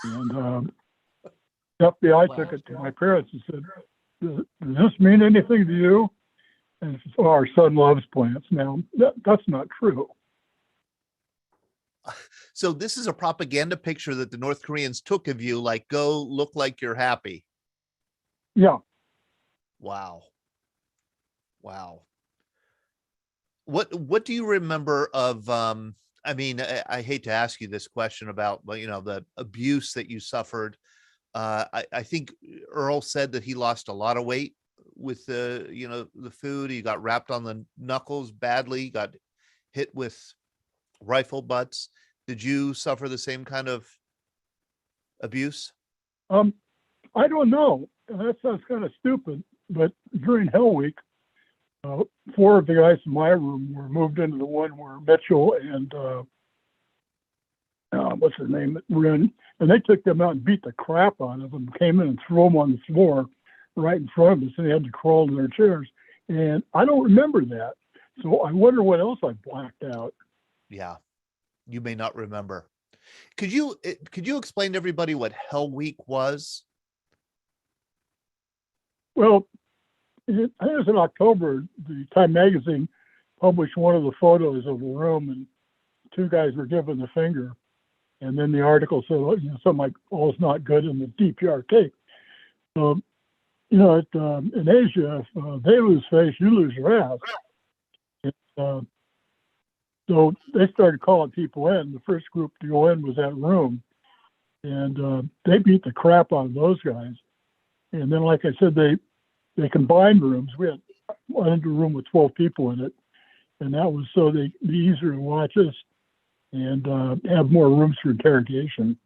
And the FBI took it to my parents and said, does this mean anything to you? And said, oh, our son loves plants. Now, that's not true. So this is a propaganda picture that the North Koreans took of you, like, go look like you're happy. Yeah. Wow. What do you remember of, I hate to ask you this question about, the abuse that you suffered. I think Earl said that he lost a lot of weight with the food. He got wrapped on the knuckles badly, got hit with rifle butts. Did you suffer the same kind of abuse? I don't know. That sounds kind of stupid, but during Hell Week, 4 of the guys in my room were moved into the one where Mitchell and what's his name were in, and they took them out and beat the crap out of them, came in and threw them on the floor right in front of us, and they had to crawl to their chairs. And I don't remember that. So I wonder what else I blacked out. Yeah, you may not remember. Could you explain to everybody what Hell Week was? Well, I think it was in October, the Time magazine published one of the photos of the room, and 2 guys were given the finger. And then the article said, something like, all's not good in the DPRK. In Asia, if they lose face, you lose your ass. And, so they started calling people in. The first group to go in was that room. And they beat the crap out of those guys. And then, like I said, they combined rooms. We had one room with 12 people in it. And that was so they'd be easier to watch us and have more rooms for interrogation.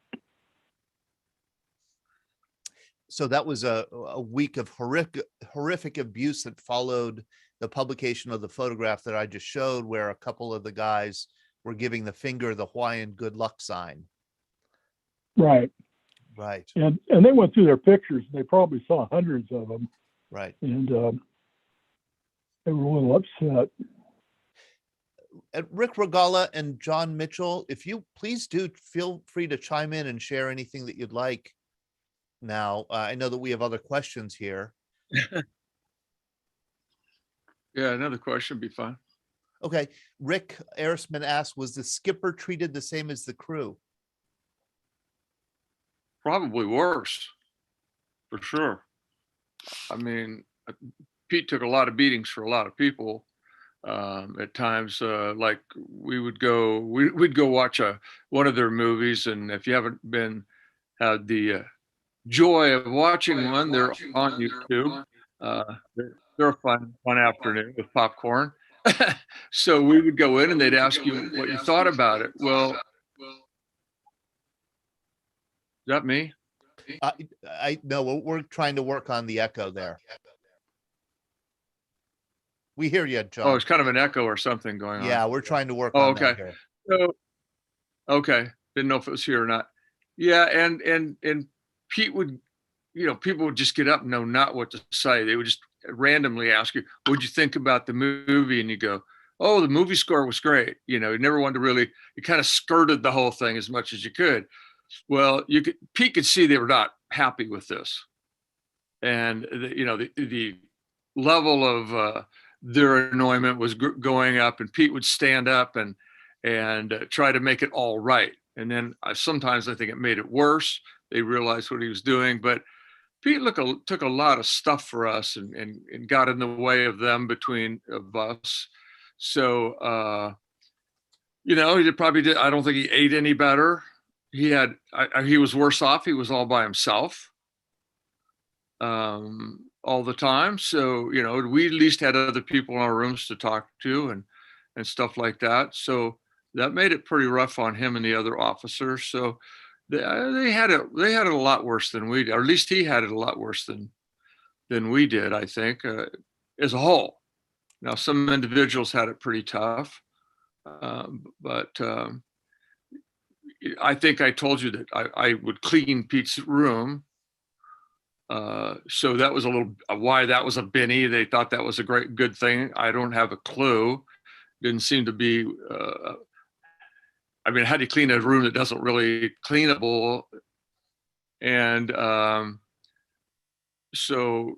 So that was a week of horrific abuse that followed the publication of the photograph that I just showed, where a couple of the guys were giving the finger the Hawaiian good luck sign. Right. And they went through their pictures. And they probably saw hundreds of them. Right. And they were a little upset. Rick Regala and John Mitchell, if you please do feel free to chime in and share anything that you'd like. Now, I know that we have other questions here. Yeah, another question would be fine. Okay. Rick Arisman asked, was the skipper treated the same as the crew? Probably worse, for sure. I mean, Pete took a lot of beatings for a lot of people. At times, like we'd go watch one of their movies, and if you haven't had the joy of watching one, they're on YouTube. They're a fun afternoon with popcorn. So we would go in and they'd ask you what you thought about it. Well, is that me? No, we're trying to work on the echo there. We hear you, John. Oh, it's kind of an echo or something going on. Yeah, we're trying to work on that here. So, okay. Didn't know if it was here or not. Yeah, and Pete would, people would just get up and know not what to say. They would just randomly ask you, what'd you think about the movie? And you go, oh, the movie score was great. You never wanted to really, you kind of skirted the whole thing as much as you could. Well, Pete could see they were not happy with this. And the level of their annoyment was going up, and Pete would stand up and try to make it all right. And then sometimes I think it made it worse. They realized what he was doing, but Pete took a lot of stuff for us and got in the way of us. So, he probably did. I don't think he ate any better. He was worse off. He was all by himself all the time. So, we at least had other people in our rooms to talk to and stuff like that. So that made it pretty rough on him and the other officers. So they had it a lot worse than we did, or at least he had it a lot worse than we did, I think, as a whole. Now, some individuals had it pretty tough, but I think I told you that I would clean Pete's room. So that was why that was a Benny. They thought that was a good thing. I don't have a clue. Didn't seem to be, how do you clean a room that doesn't really cleanable? And so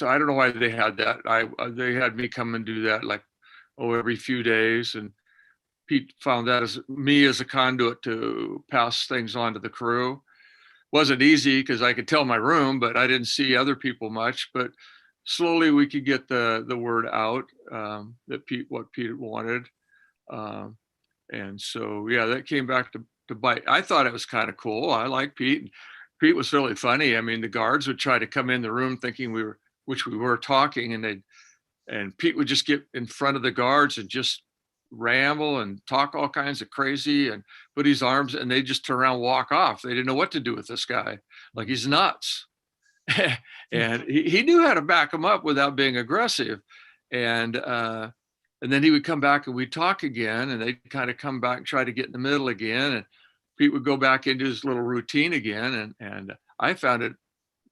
I don't know why they had that. They had me come and do that every few days, and Pete found that as a conduit to pass things on to the crew. Wasn't easy because I could tell my room, but I didn't see other people much. But slowly we could get the word out that what Pete wanted. And so, yeah, that came back to bite. I thought it was kind of cool. I like Pete. Pete was really funny. I mean, the guards would try to come in the room thinking we were talking, and Pete would just get in front of the guards and just ramble and talk all kinds of crazy and put his arms, and they just turn around and walk off. They didn't know what to do with this guy. Like, he's nuts. And he knew how to back him up without being aggressive. And then he would come back and we'd talk again, and they'd kind of come back and try to get in the middle again. And Pete would go back into his little routine again. And I found it,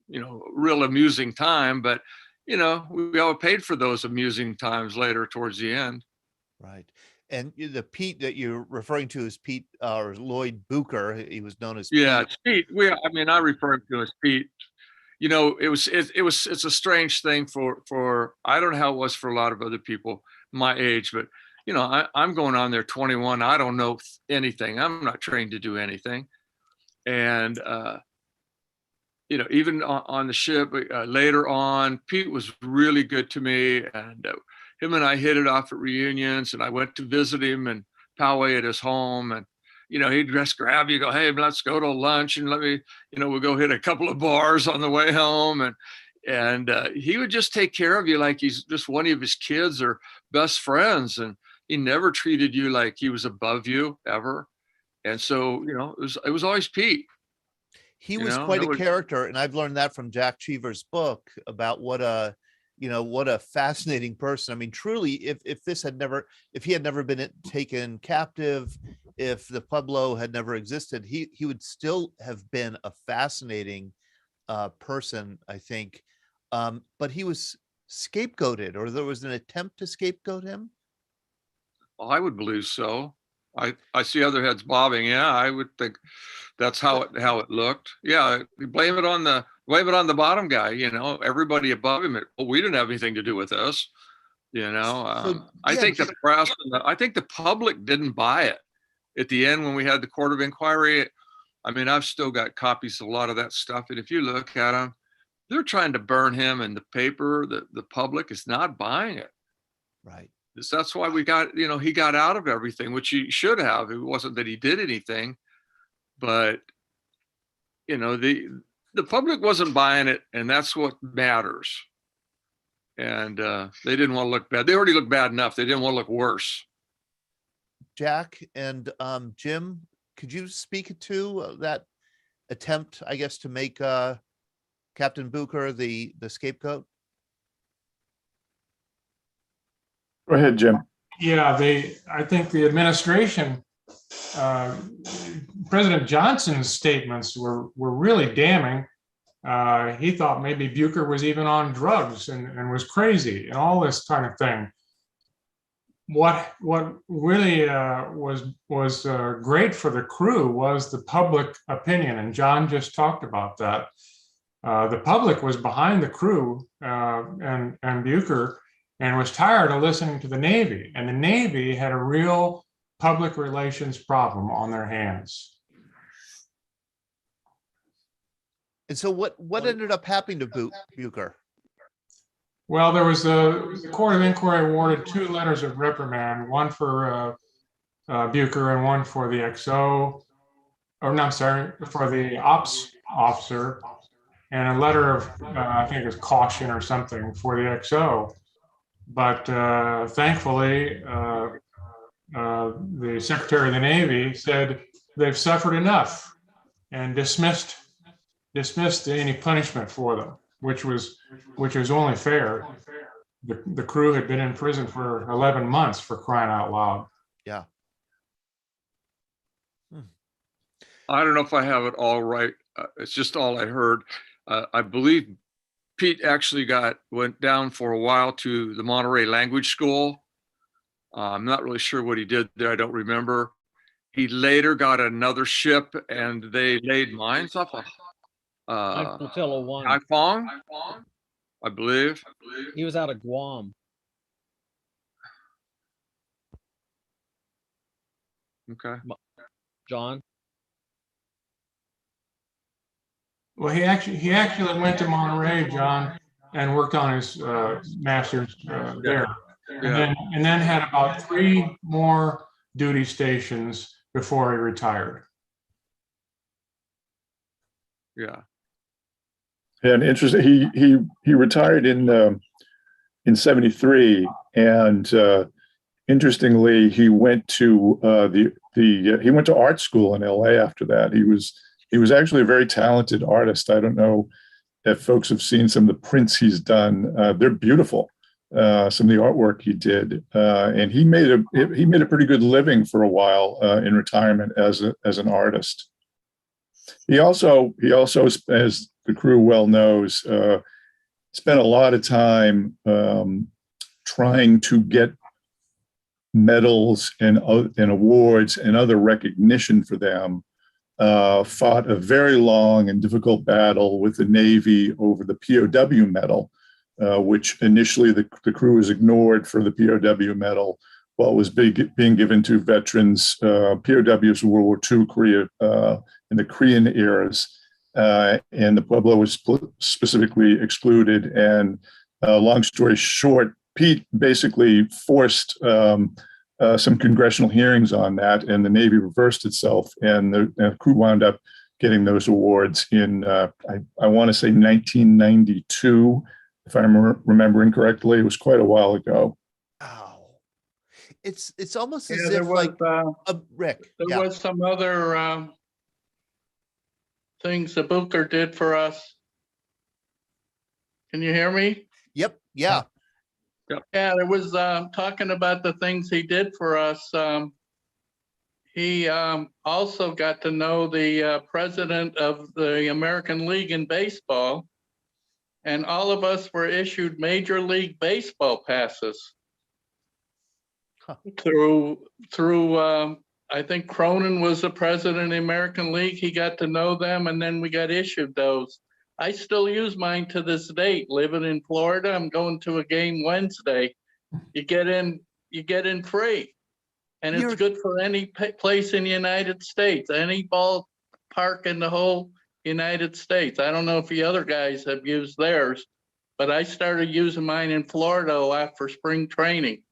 real amusing time, but, we all paid for those amusing times later towards the end. Right. And the Pete that you're referring to is Pete or Lloyd Booker. He was known as Pete. It's Pete. I refer to him as Pete. It's a strange thing for I don't know how it was for a lot of other people my age, but I'm going on there 21. I don't know anything. I'm not trained to do anything. And even on the ship later on, Pete was really good to me, and him and I hit it off at reunions, and I went to visit him and powwow at his home, and he'd just grab you, go, hey, let's go to lunch, and let me, we'll go hit a couple of bars on the way home, and he would just take care of you like he's just one of his kids or best friends, and he never treated you like he was above you ever. And so it was always Pete. He was quite a character, and I've learned that from Jack Cheevers' book about what a fascinating person. I mean, truly, if he had never been taken captive, if the Pueblo had never existed, he would still have been a fascinating person, I think. But he was scapegoated, or there was an attempt to scapegoat him. Well, I would believe so. I see other heads bobbing. Yeah, I would think that's how it looked. Yeah, blame it on the bottom guy. Everybody above him. We didn't have anything to do with this. I think the press, I think the public didn't buy it. At the end, when we had the court of inquiry, I've still got copies of a lot of that stuff, and if you look at them, they're trying to burn him in the paper. The public is not buying it. Right. That's why we got, he got out of everything, which he should have. It wasn't that he did anything, but the public wasn't buying it, and that's what matters. And they didn't want to look bad. They already looked bad enough. They didn't want to look worse. Jack and Jim, could you speak to that attempt, I guess, to make Captain Booker the scapegoat? Go ahead, Jim. Yeah, I think the administration, President Johnson's statements were really damning. He thought maybe Booker was even on drugs and was crazy and all this kind of thing. What really was great for the crew was the public opinion, and John just talked about that. The public was behind the crew and Bucher, and was tired of listening to the Navy. And the Navy had a real public relations problem on their hands. And so what ended up happening to Bucher? Well, there was the Court of Inquiry awarded 2 letters of reprimand, one for Bucher and one for the XO, or no, I'm sorry, for the ops officer, and a letter of, I think it was caution or something for the XO. But thankfully, the Secretary of the Navy said they've suffered enough and dismissed any punishment for them, which was only fair. The crew had been in prison for 11 months, for crying out loud. Yeah. I don't know if I have it all right. It's just all I heard. I believe Pete actually went down for a while to the Monterey Language School. I'm not really sure what he did there. I don't remember. He later got another ship, and they laid mines off of Flotilla 1. Haiphong, I believe. He was out of Guam. Okay. John? Well, he actually went to Monterey, John, and worked on his master's there, and then had about 3 more duty stations before he retired. Yeah. And interesting, he retired in '73, and interestingly, he went to he went to art school in LA after that. He was actually a very talented artist. I don't know if folks have seen some of the prints he's done. They're beautiful. Some of the artwork he did, and he made a pretty good living for a while in retirement as an artist. He also, as the crew well knows, spent a lot of time trying to get medals and awards and other recognition for them. Fought a very long and difficult battle with the Navy over the POW medal, which initially the crew was ignored for the POW medal, while it was being given to veterans, POWs of World War II, Korea, in the Korean eras, and the Pueblo was specifically excluded. And long story short, Pete basically forced some congressional hearings on that, and the Navy reversed itself, and the crew wound up getting those awards in, I want to say 1992, if I'm remembering correctly. It was quite a while ago. Wow. It's almost as there if was, Rick. There was some other things that Bucher did for us. Can you hear me? Yep. Yeah. Yeah, there was talking about the things he did for us. He also got to know the president of the American League in baseball, and all of us were issued Major League Baseball passes through. I think Cronin was the president of the American League. He got to know them, and then we got issued those. I still use mine to this date. Living in Florida, I'm going to a game Wednesday. You get in free, and it's good for any place in the United States, any ballpark in the whole United States. I don't know if the other guys have used theirs, but I started using mine in Florida a lot for spring training.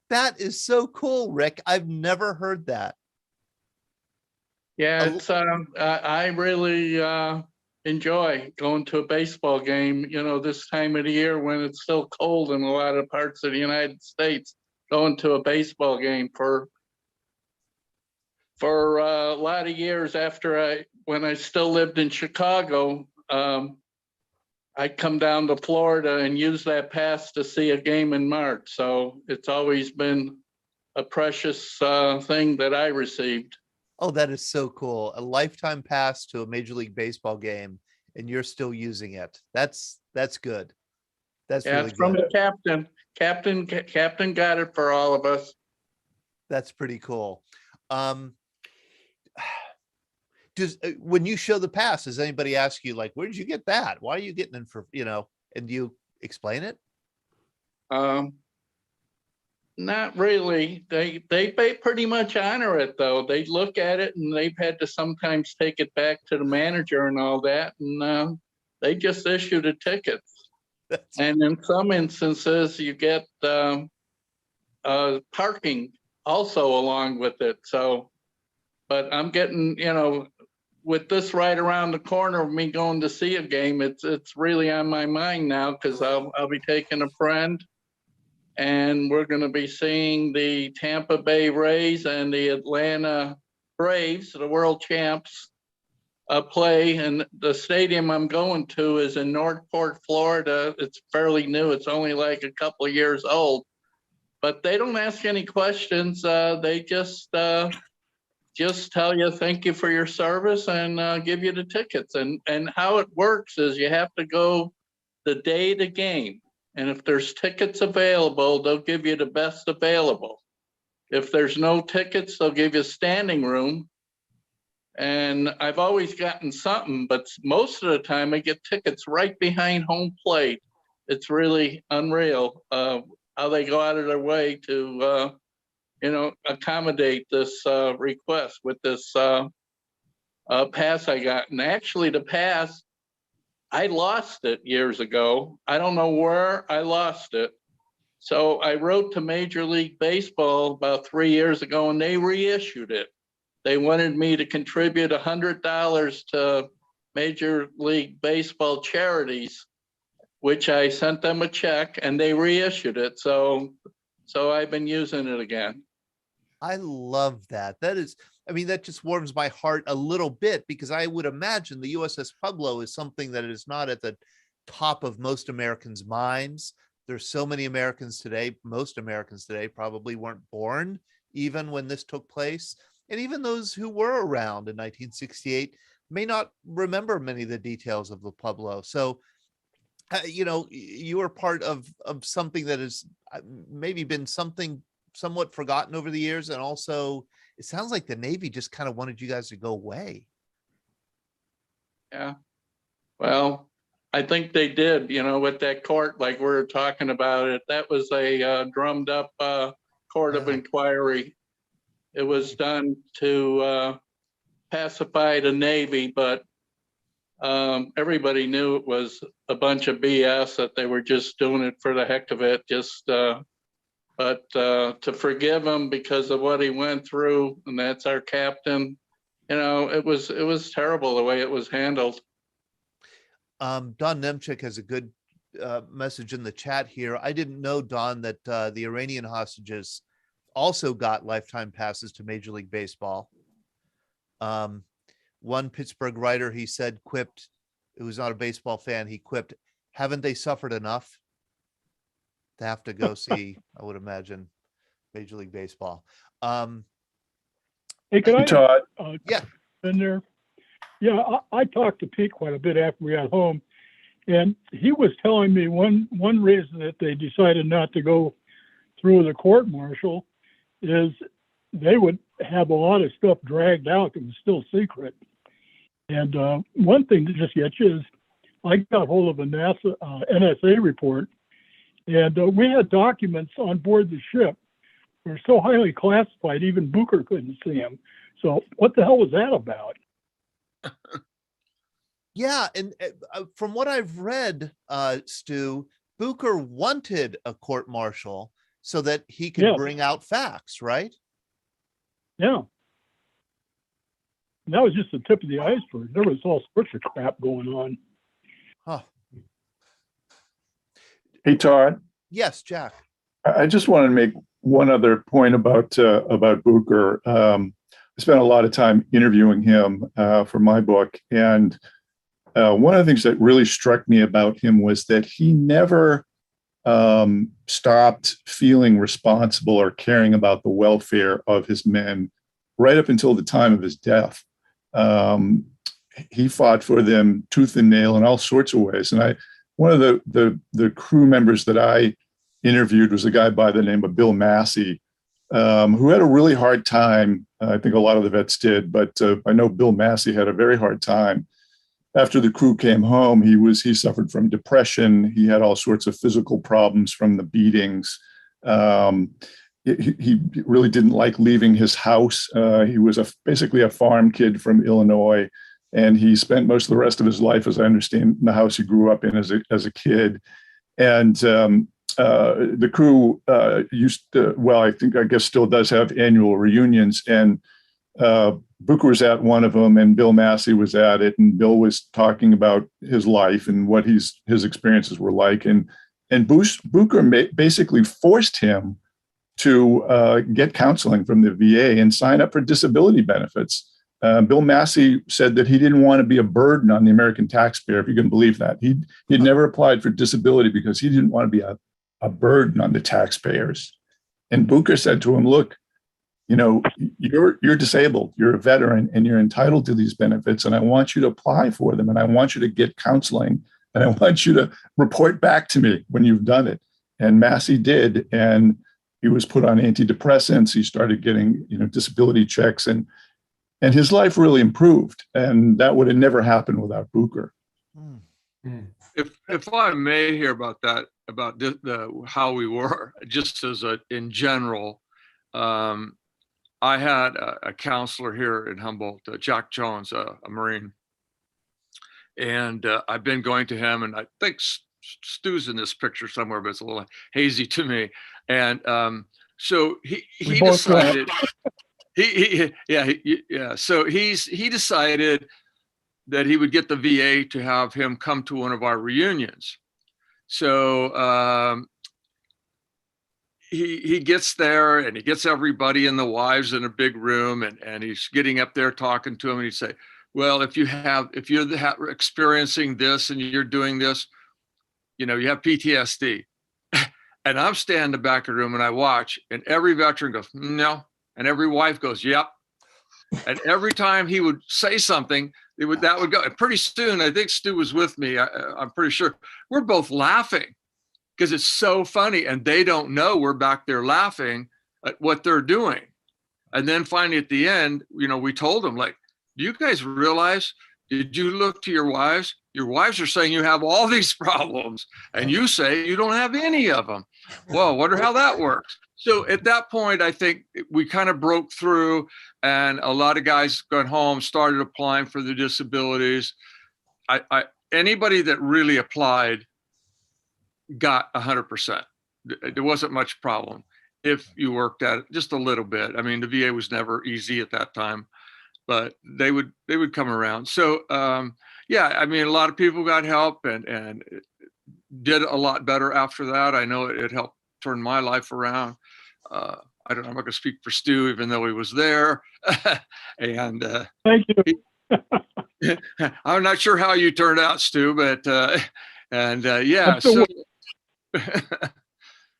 That is so cool, Rick. I've never heard that. Yeah, it's I really enjoy going to a baseball game, this time of the year when it's still cold in a lot of parts of the United States. Going to a baseball game for a lot of years when I still lived in Chicago, I'd come down to Florida and use that pass to see a game in March. So it's always been a precious thing that I received. Oh, that is so cool. A lifetime pass to a Major League Baseball game, and you're still using it. That's good. That's really good. From the captain. Captain got it for all of us. That's pretty cool. when you show the pass, does anybody ask you like, where did you get that? Why are you getting in for, and do you explain it? Not really. They pretty much honor it though. They look at it and they've had to sometimes take it back to the manager and all that, and they just issue the tickets. And in some instances, you get parking also along with it. So, but I'm getting, with this right around the corner of me going to see a game, it's really on my mind now because I'll be taking a friend. And we're going to be seeing the Tampa Bay Rays and the Atlanta Braves, the world champs, play. And the stadium I'm going to is in Northport, Florida. It's fairly new. It's only like a couple of years old. But they don't ask any questions. They just tell you thank you for your service and give you the tickets. And how it works is you have to go the day of the game. And if there's tickets available, they'll give you the best available. If there's no tickets, they'll give you standing room. And I've always gotten something, but most of the time I get tickets right behind home plate. It's really unreal how they go out of their way to, accommodate this request with this pass I got. And actually the pass, I lost it years ago. I don't know where I lost it. So I wrote to Major League Baseball about 3 years ago and they reissued it. They wanted me to contribute $100 to Major League Baseball charities, which I sent them a check and they reissued it. So I've been using it again. I love that. That just warms my heart a little bit because I would imagine the USS Pueblo is something that is not at the top of most Americans' minds. There's so many Americans today, most Americans today probably weren't born even when this took place. And even those who were around in 1968 may not remember many of the details of the Pueblo. So, you are part of something that has maybe been somewhat forgotten over the years. And also, it sounds like the Navy just kind of wanted you guys to go away. Yeah. Well, I think they did, with that court, like we were talking about it, that was a drummed up court of inquiry. It was done to pacify the Navy, but everybody knew it was a bunch of BS, that they were just doing it for the heck of it. But to forgive him because of what he went through, and that's our captain, it was terrible the way it was handled. Don Nemchik has a good message in the chat here. I didn't know, Don, that the Iranian hostages also got lifetime passes to Major League Baseball. One Pittsburgh writer, he said, quipped, who was not a baseball fan, he quipped, haven't they suffered enough to have to go see, I would imagine, Major League Baseball? Hey, can I, Todd? Yeah. In there? Yeah, I talked to Pete quite a bit after we got home, and he was telling me one reason that they decided not to go through the court martial is they would have a lot of stuff dragged out that was still secret. And one thing that just gets you is I got hold of a NSA report, and we had documents on board the ship that were so highly classified, even Booker couldn't see them. So what the hell was that about? Yeah, and from what I've read, Stu, Booker wanted a court martial so that he could bring out facts, right? Yeah. And that was just the tip of the iceberg. There was all sorts of crap going on. Huh. Hey, Todd. Yes, Jack. I just want to make one other point about Booker. I spent a lot of time interviewing him for my book, and one of the things that really struck me about him was that he never stopped feeling responsible or caring about the welfare of his men right up until the time of his death. He fought for them tooth and nail in all sorts of ways. And one of the crew members that I interviewed was a guy by the name of Bill Massey, who had a really hard time. I think a lot of the vets did, but I know Bill Massey had a very hard time. After the crew came home, he suffered from depression. He had all sorts of physical problems from the beatings. He really didn't like leaving his house. He was basically a farm kid from Illinois, and he spent most of the rest of his life, as I understand, in the house he grew up in as a kid. And the crew used to, well, I guess still does have annual reunions, and Booker was at one of them, and Bill Massey was at it, and Bill was talking about his life and what his experiences were like, and Booker basically forced him to get counseling from the VA and sign up for disability benefits. Bill Massey said that he didn't want to be a burden on the American taxpayer, if you can believe that. He'd never applied for disability because he didn't want to be a burden on the taxpayers. And Booker said to him, look, you know, you're disabled, you're a veteran, and you're entitled to these benefits, and I want you to apply for them, and I want you to get counseling, and I want you to report back to me when you've done it. And Massey did, and he was put on antidepressants. He started getting, disability checks, and his life really improved. And that would have never happened without Booker. If I may hear about that, about how we were, just as in general, I had a counselor here in Humboldt, Jack Jones, a Marine, and I've been going to him, and I think Stu's in this picture somewhere, but it's a little hazy to me. And so he decided, So he decided that he would get the VA to have him come to one of our reunions. So he gets there, and he gets everybody and the wives in a big room, and he's getting up there talking to them, and he'd say, well, if you're experiencing this and you're doing this, you have PTSD. And I'm standing in the back of the room, and I watch, and every veteran goes, no. And every wife goes, yep. And every time he would say something, that would go. And pretty soon, I think Stu was with me, I'm pretty sure, we're both laughing because it's so funny. And they don't know we're back there laughing at what they're doing. And then finally at the end, we told them, like, do you guys realize, did you look to your wives? Your wives are saying you have all these problems, and you say you don't have any of them. Well, wonder how that works. So at that point, I think we kind of broke through, and a lot of guys got home, started applying for the disabilities. Anybody that really applied got 100%. There wasn't much problem if you worked at it just a little bit. I mean, the VA was never easy at that time, but they would come around. So I mean, a lot of people got help and did a lot better after that. I know it helped turn my life around. I don't know, I'm not going to speak for Stu, even though he was there. And thank you. I'm not sure how you turned out, Stu, but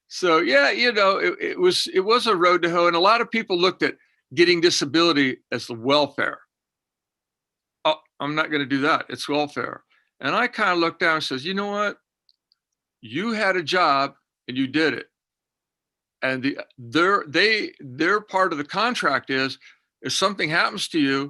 so yeah, it was a road to hoe, and a lot of people looked at getting disability as the welfare. Oh, I'm not going to do that. It's welfare. And I kind of looked down and says, you know what? You had a job and you did it. And their part of the contract is, if something happens to you,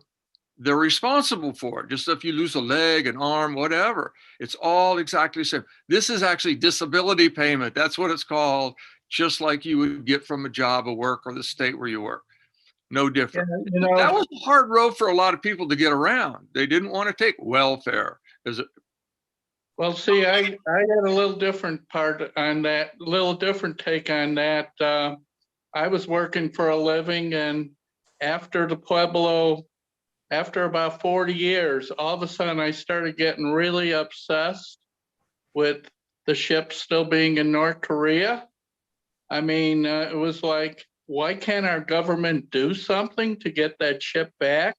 they're responsible for it. Just if you lose a leg, an arm, whatever, it's all exactly the same. This is actually disability payment. That's what it's called, just like you would get from a job of work or the state where you work. No different. That was a hard road for a lot of people to get around. They didn't want to take welfare. Well, see, I had a little different part on that, little different take on that. I was working for a living, and after the Pueblo, after about 40 years, all of a sudden I started getting really obsessed with the ship still being in North Korea. I mean, it was like, why can't our government do something to get that ship back?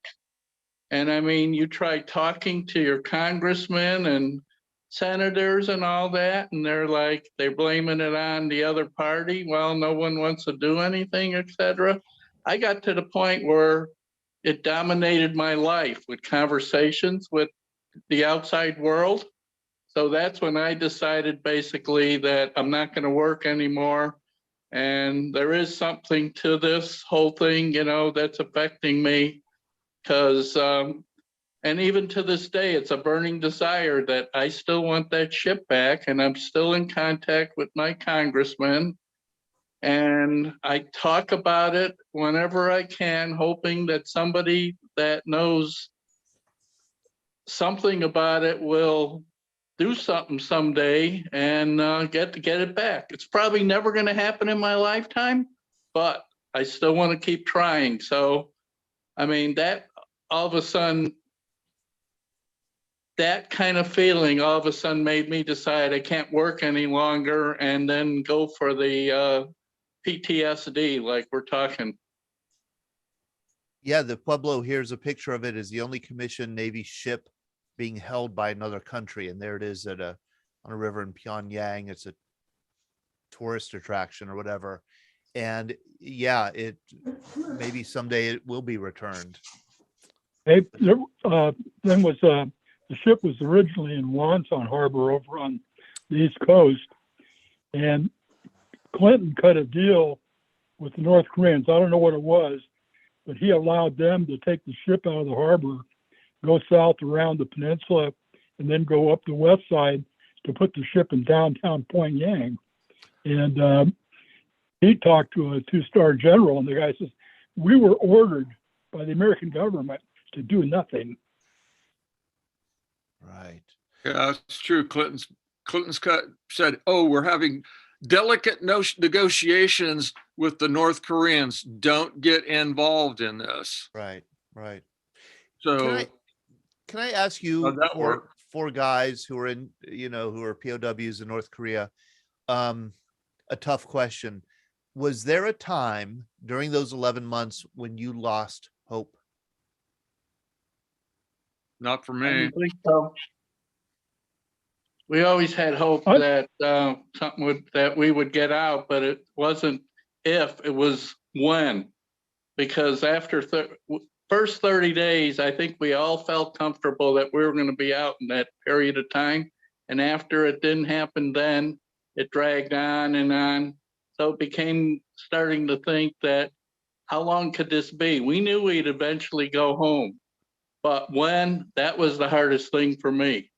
And I mean, you try talking to your congressmen and senators and all that, and they're blaming it on the other party. Well, no one wants to do anything, etc. I got to the point where it dominated my life with conversations with the outside world. So that's when I decided basically that I'm not going to work anymore. And there is something to this whole thing, that's affecting me. Because, and even to this day, it's a burning desire that I still want that ship back. And I'm still in contact with my congressman. And I talk about it whenever I can, hoping that somebody that knows something about it will do something someday and get it back. It's probably never going to happen in my lifetime, but I still want to keep trying. So, I mean, that all of a sudden, that kind of feeling all of a sudden made me decide I can't work any longer and then go for the PTSD like we're talking. Yeah, the Pueblo, here's a picture of it, is the only commissioned Navy ship being held by another country. And there it is on a river in Pyongyang. It's a tourist attraction or whatever. And yeah, maybe someday it will be returned. Hey, then was the ship was originally in Wonton Harbor over on the East Coast, and Clinton cut a deal with the North Koreans. I don't know what it was, but he allowed them to take the ship out of the harbor, go south around the peninsula, and then go up the west side to put the ship in downtown Pyongyang. And he talked to a two-star general, and the guy says, we were ordered by the American government to do nothing. Right. Yeah, it's true. Clinton's said, "Oh, we're having delicate negotiations with the North Koreans. Don't get involved in this." Right. Right. So Can I ask you, how'd that work? four guys who are who are POWs in North Korea, a tough question. Was there a time during those 11 months when you lost hope? Not for I me. don't think so. We always had hope that that we would get out, but it wasn't if, it was when. Because after first 30 days, I think we all felt comfortable that we were going to be out in that period of time. And after it didn't happen then, it dragged on and on. So it became starting to think that, how long could this be? We knew we'd eventually go home. But when, that was the hardest thing for me.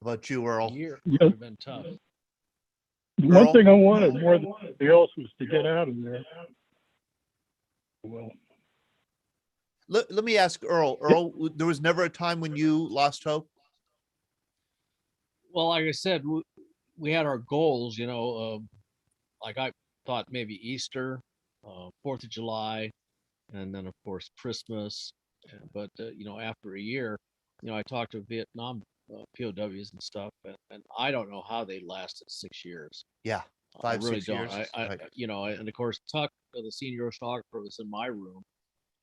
How about you, Earl? A year Yeah. would have been tough. The one Earl? thing I wanted more than anything else was to get out of there. Well, Let me ask Earl. Earl, there was never a time when you lost hope? Well, like I said, we had our goals, like I thought maybe Easter, 4th of July, and then of course Christmas. But after a year, I talked to Vietnam POWs and stuff, and I don't know how they lasted 6 years. Yeah, I 5, really 6 don't. years. I Right. and of course Tuck, the senior oceanographer, was in my room,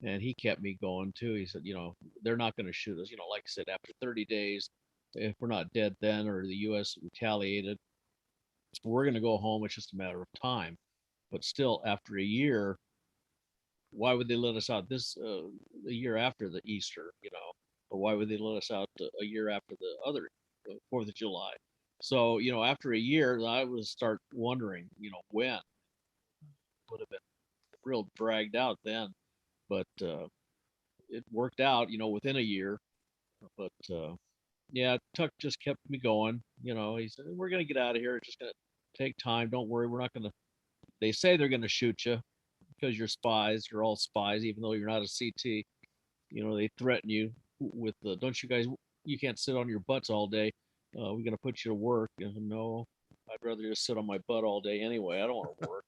and he kept me going too. He said, they're not going to shoot us. Like I said, after 30 days, if we're not dead then, or the U.S. retaliated, we're going to go home. It's just a matter of time. But still, after a year, why would they let us out a year after the Easter, or why would they let us out a year after the other 4th of July? So, after a year, I would start wondering, when. Would have been real dragged out then, but it worked out, within a year. But yeah, Tuck just kept me going. He said, we're going to get out of here. It's just going to take time. Don't worry. We're not going to, they say they're going to shoot you because you're spies. You're all spies, even though you're not a CT. They threaten you with the, don't you guys, you can't sit on your butts all day. We're going to put you to work. And no, I'd rather just sit on my butt all day anyway. I don't want to work.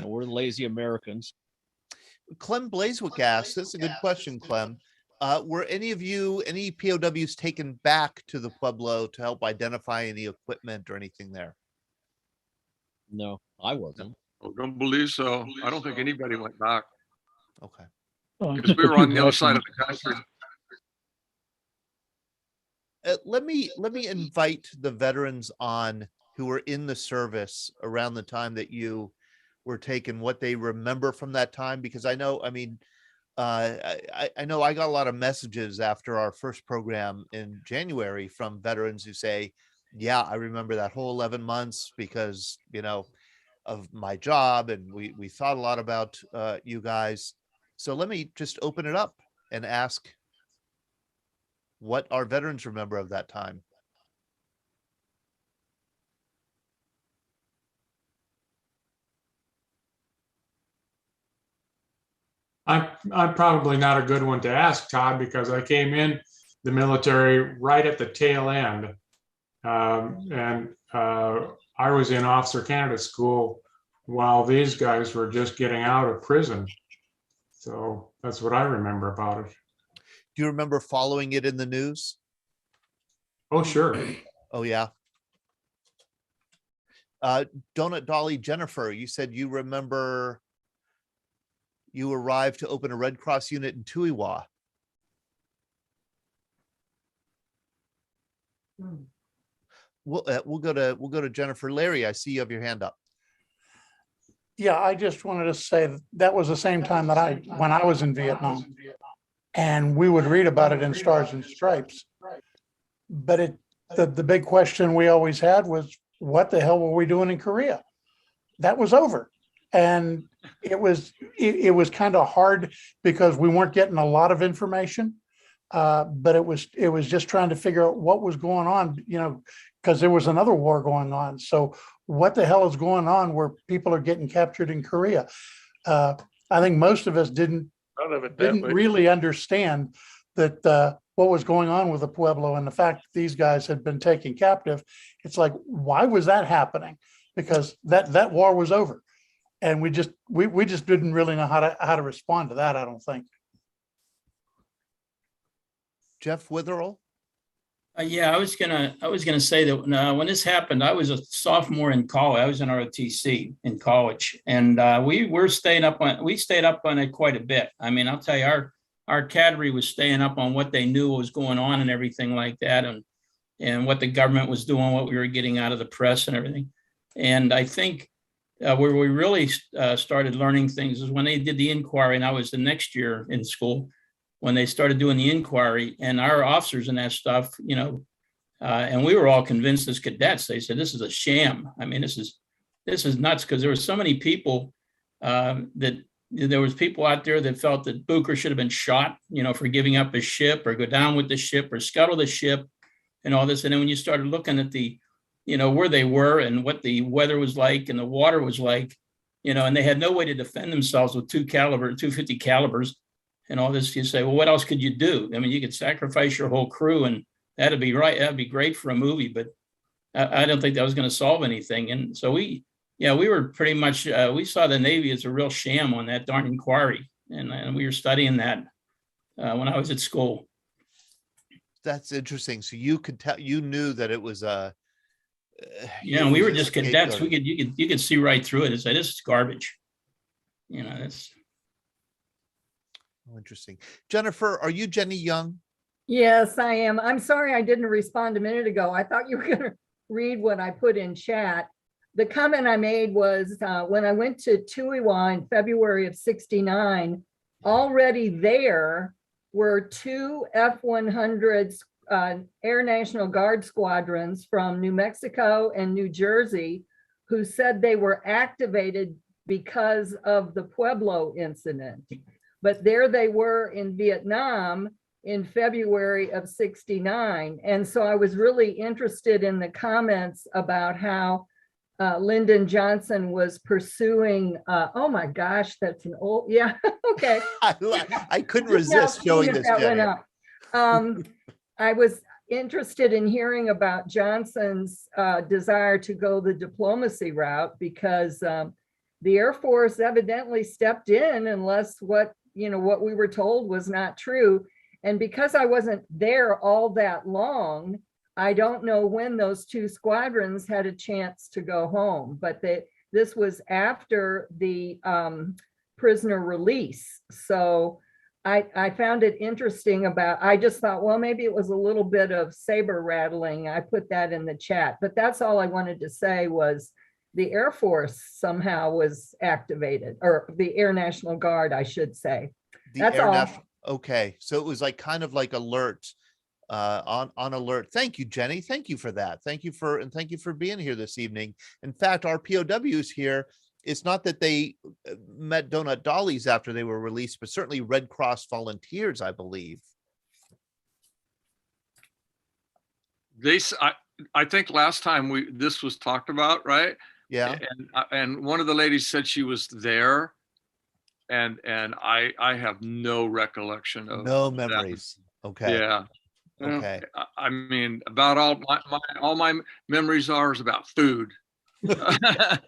We're lazy Americans. Clem Blazewick asks, that's a good question, Clem. Were any POWs taken back to the Pueblo to help identify any equipment or anything there? No, I wasn't. I don't believe so. I don't think anybody went back Okay. because just we a were few on the other side of documents. the country. Let me invite the veterans on who were in the service around the time that you were taken, what they remember from that time, because I know, I know I got a lot of messages after our first program in January from veterans who say Yeah, I remember that whole 11 months because, of my job, and we thought a lot about you guys. So let me just open it up and ask what our veterans remember of that time. I'm probably not a good one to ask, Todd, because I came in the military right at the tail end. And I was in officer candidate school while these guys were just getting out of prison. So that's what I remember about it. Do you remember following it in the news? Oh, sure. Oh, yeah. Donut Dolly Jennifer, you said you remember you arrived to open a Red Cross unit in Tuiwa. We'll go to Jennifer. Larry, I see you have your hand up. Yeah, I just wanted to say that was the same time that when I was in Vietnam, and we would read about it in Stars and Stripes. But the big question we always had was, what the hell were we doing in Korea? That was over. And it was kind of hard because we weren't getting a lot of information. But it was just trying to figure out what was going on, because there was another war going on. So what the hell is going on where people are getting captured in Korea? I think most of us didn't really understand that what was going on with the Pueblo and the fact that these guys had been taken captive. It's like, why was that happening? Because that war was over, and we just didn't really know how to respond to that, I don't think. Jeff Witherell? Yeah, I was gonna say that when this happened, I was a sophomore in college. I was in ROTC in college, and we stayed up on it quite a bit. I mean, I'll tell you, our cadre was staying up on what they knew was going on and everything like that, and what the government was doing, what we were getting out of the press and everything. And I think where we really started learning things is when they did the inquiry, and I was the next year in school when they started doing the inquiry, and our officers and that stuff, and we were all convinced as cadets. They said, this is a sham. I mean, this is nuts, because there were so many people that there was people out there that felt that Bucher should have been shot, for giving up his ship or go down with the ship or scuttle the ship and all this. And then when you started looking at the, where they were and what the weather was like and the water was like, and they had no way to defend themselves with 250 calibers and all this, you say, well, what else could you do? I mean, you could sacrifice your whole crew, and that'd be right. That'd be great for a movie, but I don't think that was going to solve anything. And so we were pretty much, we saw the Navy as a real sham on that darn inquiry. And we were studying that when I was at school. That's interesting. So you could tell, you knew that it was and we were just cadets. You could see right through it and say, this is garbage. That's. Oh, interesting. Jennifer, are you Jenny Young? Yes, I am. I'm sorry I didn't respond a minute ago. I thought you were going to read what I put in chat. The comment I made was when I went to Tuiwa in February of '69, already there were 2 F-100s Air National Guard squadrons from New Mexico and New Jersey who said they were activated because of the Pueblo incident. But there they were in Vietnam in February of '69. And so I was really interested in the comments about how Lyndon Johnson was pursuing, oh my gosh, that's an old, yeah, okay. I couldn't resist showing this. I was interested in hearing about Johnson's desire to go the diplomacy route because the Air Force evidently stepped in unless what we were told was not true. And because I wasn't there all that long, I don't know when those 2 squadrons had a chance to go home, but this was after the prisoner release. So I found it interesting I just thought, well, maybe it was a little bit of saber rattling. I put that in the chat, but that's all I wanted to say was the Air Force somehow was activated, or the Air National Guard, I should say. That's all. Okay, so it was like kind of like alert on alert. Thank you, Jenny. Thank you for that. Thank you for being here this evening. In fact, our POWs here, it's not that they met donut dollies after they were released, but certainly Red Cross volunteers, I believe. I think last time this was talked about, right? Yeah. And one of the ladies said she was there, and I have no recollection of No that. memories. Okay. Yeah. Okay. I mean, about all my memories is about food. That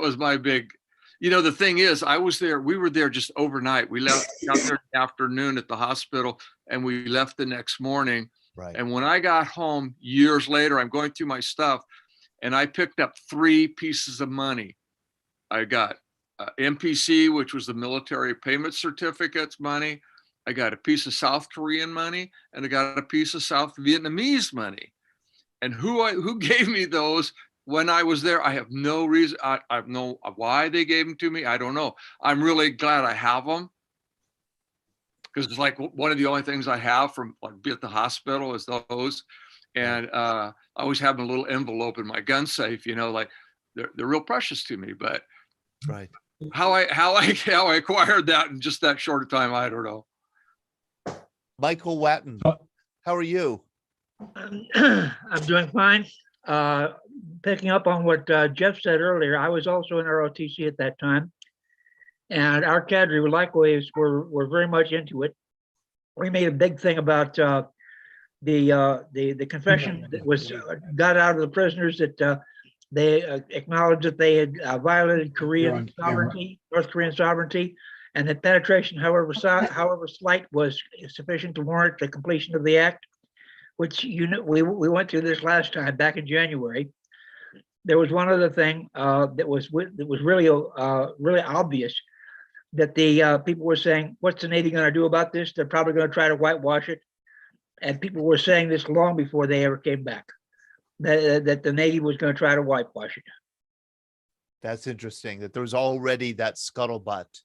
was my big. The thing is, I was there. We were there just overnight. We left out there in the afternoon at the hospital, and we left the next morning. Right. And when I got home years later, I'm going through my stuff, and I picked up 3 pieces of money. I got MPC, which was the military payment certificates money. I got a piece of South Korean money, and I got a piece of South Vietnamese money. And who gave me those when I was there, I have no reason. I have no why they gave them to me. I don't know. I'm really glad I have them, because it's like one of the only things I have from be at the hospital is those. And I always have a little envelope in my gun safe. Like they're real precious to me. But right, how I acquired that in just that short a time, I don't know. Michael Watton, how are you? I'm doing fine. Picking up on what Jeff said earlier, I was also in ROTC at that time, and our cadre likewise were very much into it. We made a big thing about the confession that was got out of the prisoners, that they acknowledged that they had violated Korean sovereignty, North Korean sovereignty, and that penetration, however slight, was sufficient to warrant the completion of the act. Which we went through this last time back in January. There was one other thing that was really obvious, that the people were saying, "What's the Navy going to do about this? They're probably going to try to whitewash it." And people were saying this long before they ever came back, that the Navy was going to try to whitewash it. That's interesting. That there was already that scuttlebutt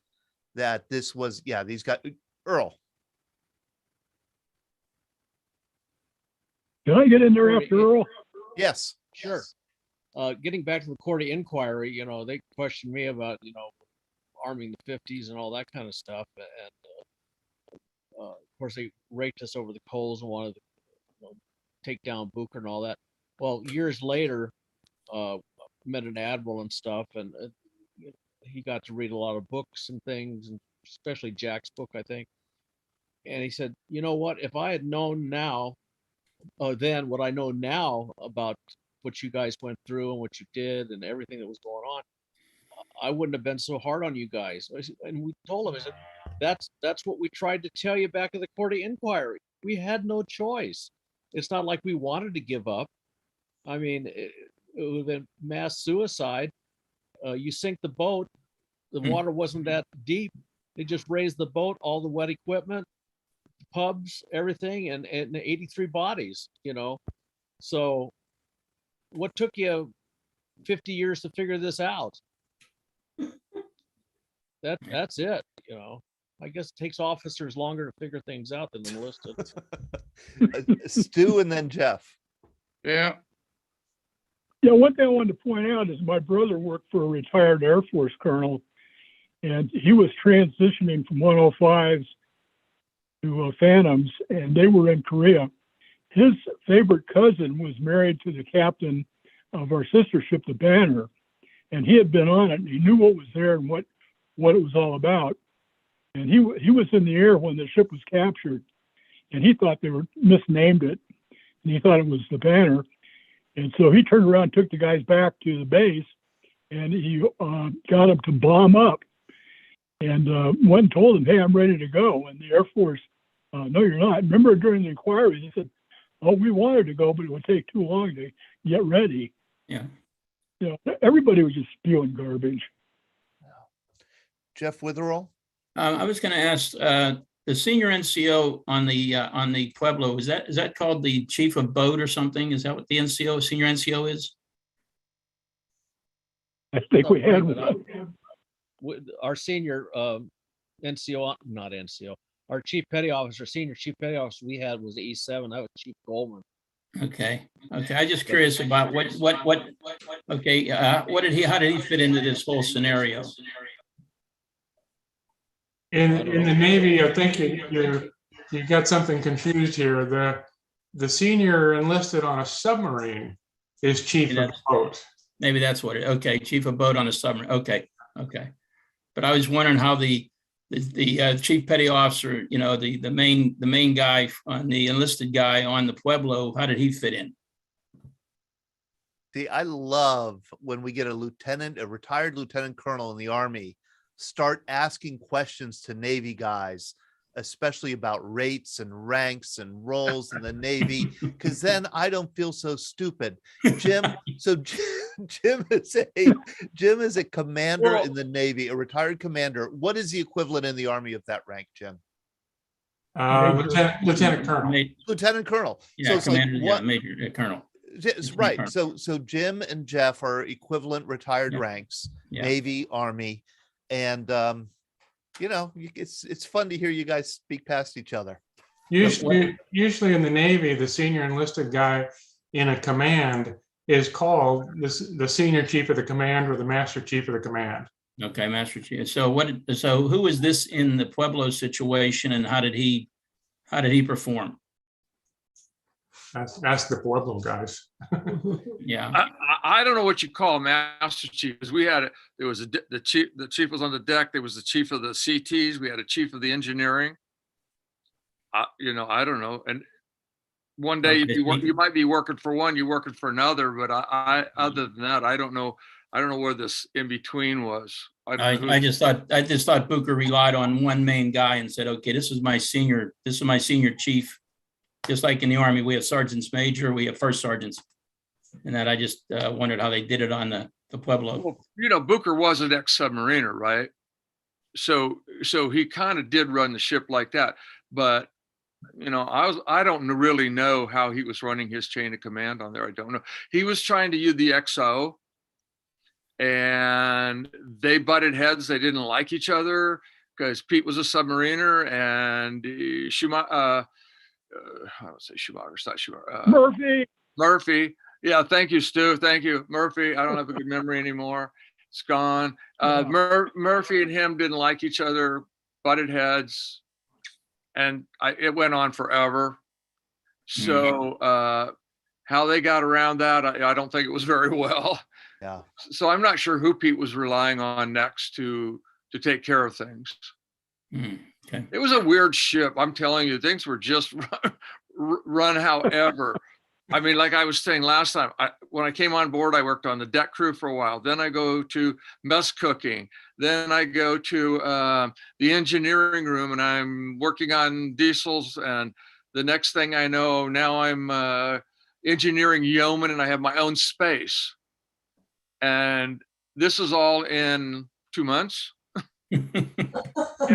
that this was. Yeah, these guys. Earl. Can I get in there after Earl? Yes, sure. Getting back to the court of inquiry, they questioned me about, arming the 50s and all that kind of stuff. And of course, they raked us over the coals and wanted to take down Booker and all that. Well, years later, met an admiral and stuff, and he got to read a lot of books and things, and especially Jack's book, I think. And he said, you know what, if I had known now, then what I know now about what you guys went through and what you did and everything that was going on, I wouldn't have been so hard on you guys. And we told him, I said, that's what we tried to tell you back at the court of inquiry. We had no choice. It's not like we wanted to give up. I mean, it would have been mass suicide. You sink the boat, the water wasn't that deep. They just raised the boat, all the wet equipment, pubs, everything, and 83 bodies, So what took you 50 years to figure this out? That's it, I guess it takes officers longer to figure things out than enlisted. Stu and then Jeff. Yeah. Yeah, one thing I wanted to point out is my brother worked for a retired Air Force colonel, and he was transitioning from 105s to Phantoms, and they were in Korea. His favorite cousin was married to the captain of our sister ship, the Banner, and he had been on it, and he knew what was there and what it was all about. And he was in the air when the ship was captured, and he thought they were misnamed it, and he thought it was the Banner. And so he turned around, took the guys back to the base, and he got them to bomb up, and went and told them, "Hey, I'm ready to go." And the Air Force, "No, you're not." Remember during the inquiry, they said, "Oh, we wanted to go, but it would take too long to get ready." Yeah. Everybody was just spewing garbage. Jeff Witherall. I was going to ask the senior NCO on the Pueblo. Is that called the chief of boat or something? Is that what the senior NCO is? I think we had our senior NCO, not NCO, our chief petty officer, senior chief petty officer we had was the E7. That was Chief Goldman. Okay. Okay. I'm just curious about okay. How did he fit into this whole scenario? In the Navy, I think you got something confused here. The senior enlisted on a submarine is chief of the boat. Maybe that's what it, okay, chief of boat on a submarine. Okay. Okay. But I was wondering how the chief petty officer, you know, the main guy on the enlisted guy on the Pueblo, how did he fit in? See, I love when we get a retired lieutenant colonel in the Army, start asking questions to Navy guys, especially about rates and ranks and roles in the Navy, because then I don't feel so stupid. Jim, so Jim is a commander in the Navy, a retired commander. What is the equivalent in the Army of that rank, Jim? Lieutenant Colonel. Lieutenant Colonel. Yeah, so it's commander, like what, Major Colonel. Right. So Jim and Jeff are equivalent retired ranks, Yeah. Navy, Army, and you know, it's fun to hear you guys speak past each other. Usually in the Navy, the senior enlisted guy in a command is called the senior chief of the command or the master chief of the command. Okay, master chief. So who is this in the Pueblo situation, and how did he perform? That's the Pueblo guys. Yeah. I don't know what you call master chief, because there was the chief was on the deck. There was the chief of the CTs. We had a chief of the engineering. You know, I don't know. And one day you might be working for one, you're working for another, but I other than that, I don't know where this in between was. I just thought Booker relied on one main guy and said, okay, this is my senior chief. Just like in the Army, we have sergeants major, we have first sergeants. And that I just wondered how they did it on the Pueblo. Well, you know, Booker was an ex-submariner, right? So he kind of did run the ship like that. But, you know, I don't really know how he was running his chain of command on there. I don't know. He was trying to use the XO, and they butted heads. They didn't like each other because Pete was a submariner and I don't say Schumacher, it's not Schumacher. Murphy. Yeah, thank you, Stu. Thank you, Murphy. I don't have a good memory anymore. It's gone. Murphy and him didn't like each other, butted heads, and it went on forever. So how they got around that, I don't think it was very well. Yeah. So I'm not sure who Pete was relying on next to take care of things. Okay. It was a weird ship. I'm telling you, things were just run however. I mean, like I was saying last time, when I came on board, I worked on the deck crew for a while. Then I go to mess cooking. Then I go to the engineering room and I'm working on diesels. And the next thing I know, now I'm engineering yeoman and I have my own space. And this is all in 2 months. Yeah,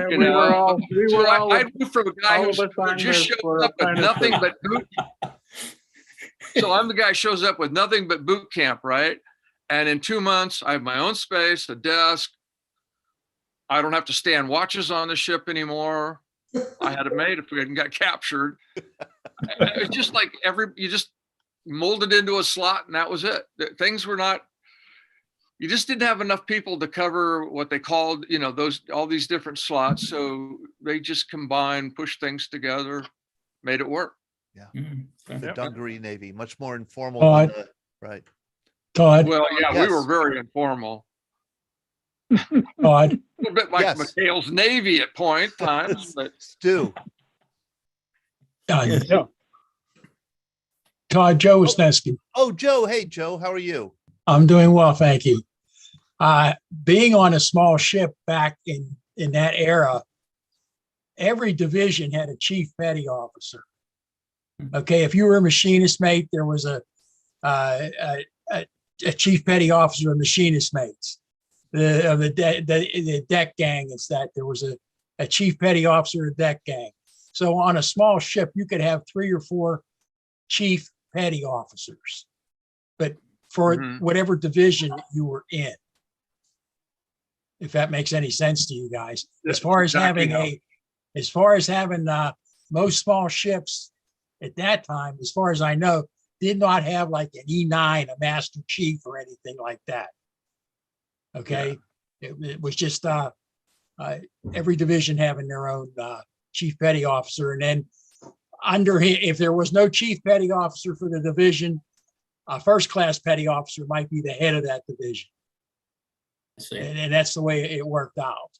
we were all I moved from a guy who just showed up with nothing but boot. So I'm the guy who shows up with nothing but boot camp, right? And in 2 months, I have my own space, a desk. I don't have to stand watches on the ship anymore. I had a maid if we hadn't got captured. It's just like you just molded into a slot and that was it. Things were not. You just didn't have enough people to cover what they called, you know, all these different slots. So they just combined, pushed things together, made it work. Yeah. The Dungaree Navy, much more informal. Right. Todd. Well, yeah, we were very informal. Todd. A little bit like McHale's Navy at times, but Stu. Yeah. Todd, Joe Wisniewski. Oh, Joe. Hey, Joe, how are you? I'm doing well, thank you. Being on a small ship back in that era, every division had a chief petty officer. Okay, if you were a machinist mate, there was a chief petty officer of machinist mates. The deck gang is that there was a chief petty officer of deck gang. So on a small ship, you could have 3 or 4 chief petty officers, but for whatever division you were in, if that makes any sense to you guys. As far as having As far as having most small ships at that time, as far as I know, did not have like an E9, a Master Chief or anything like that. Okay. It was just every division having their own Chief Petty Officer. And then under him, if there was no Chief Petty Officer for the division, a first class petty officer might be the head of that division. And that's the way it worked out.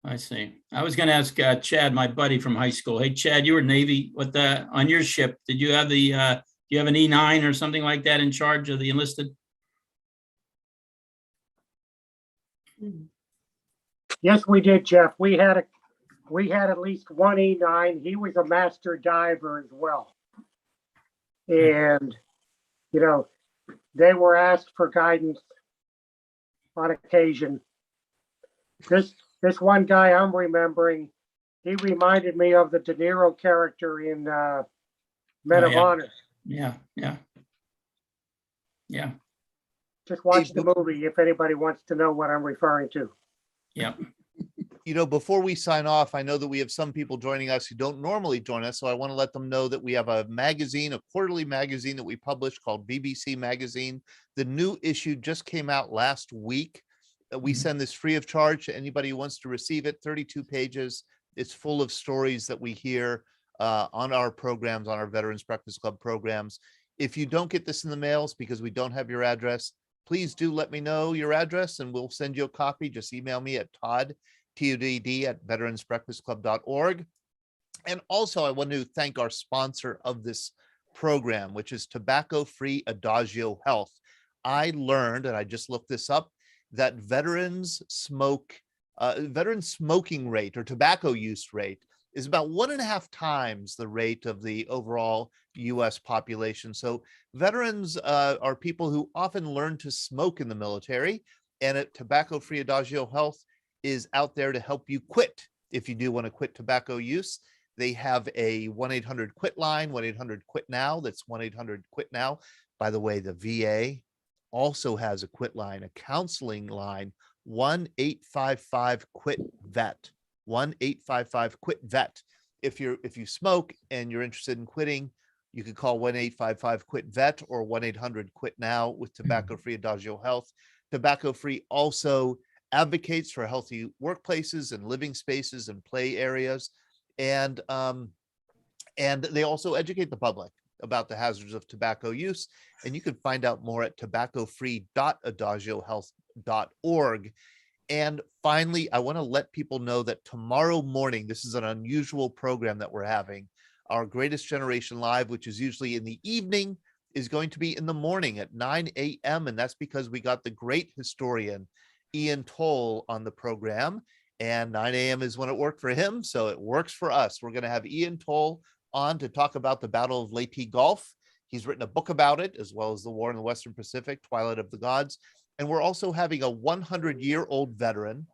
I see. I was going to ask Chad, my buddy from high school. Hey, Chad, you were Navy. What on your ship? Did you have the? Do you have an E9 or something like that in charge of the enlisted? Yes, we did, Jeff. We had at least one E9. He was a master diver as well, and you know, they were asked for guidance on occasion. This one guy I'm remembering, he reminded me of the De Niro character in Men of Honor. Yeah. Just watch the movie if anybody wants to know what I'm referring to. Yeah. You know, before we sign off, I know that we have some people joining us who don't normally join us, so I want to let them know that we have a magazine, a quarterly magazine that we publish called VBC Magazine. The new issue just came out last week. We send this free of charge to anybody who wants to receive it. 32 pages. It's full of stories that we hear on our programs, on our Veterans Breakfast Club programs. If you don't get this in the mails because we don't have your address, please do let me know your address and we'll send you a copy. Just email me at Todd, TODD at veteransbreakfastclub.org. And also I want to thank our sponsor of this program, which is Tobacco Free Adagio Health. I learned, and I just looked this up, that veterans smoking rate or tobacco use rate is about 1.5 times the rate of the overall US population. So veterans are people who often learn to smoke in the military, and at Tobacco Free Adagio Health is out there to help you quit. If you do want to quit tobacco use, they have a 1-800-QUIT line, 1-800-QUIT-NOW. That's 1-800-QUIT-NOW. By the way, the VA also has a quit line, a counseling line, 1-855-QUIT-VET, 1-855-QUIT-VET. If you smoke and you're interested in quitting, you could call 1-855-QUIT-VET or 1-800-QUIT-NOW with Tobacco Free Adagio Health. Tobacco Free also advocates for healthy workplaces and living spaces and play areas. And they also educate the public about the hazards of tobacco use. And you can find out more at tobaccofree.adagiohealth.org. And finally, I want to let people know that tomorrow morning, this is an unusual program that we're having. Our Greatest Generation Live, which is usually in the evening, is going to be in the morning at 9 a.m. And that's because we got the great historian, Ian Toll, on the program. And 9 a.m. is when it worked for him. So it works for us. We're going to have Ian Toll on to talk about the Battle of Leyte Gulf. He's written a book about it, as well as the War in the Western Pacific, Twilight of the Gods. And we're also having a 100-year-old veteran,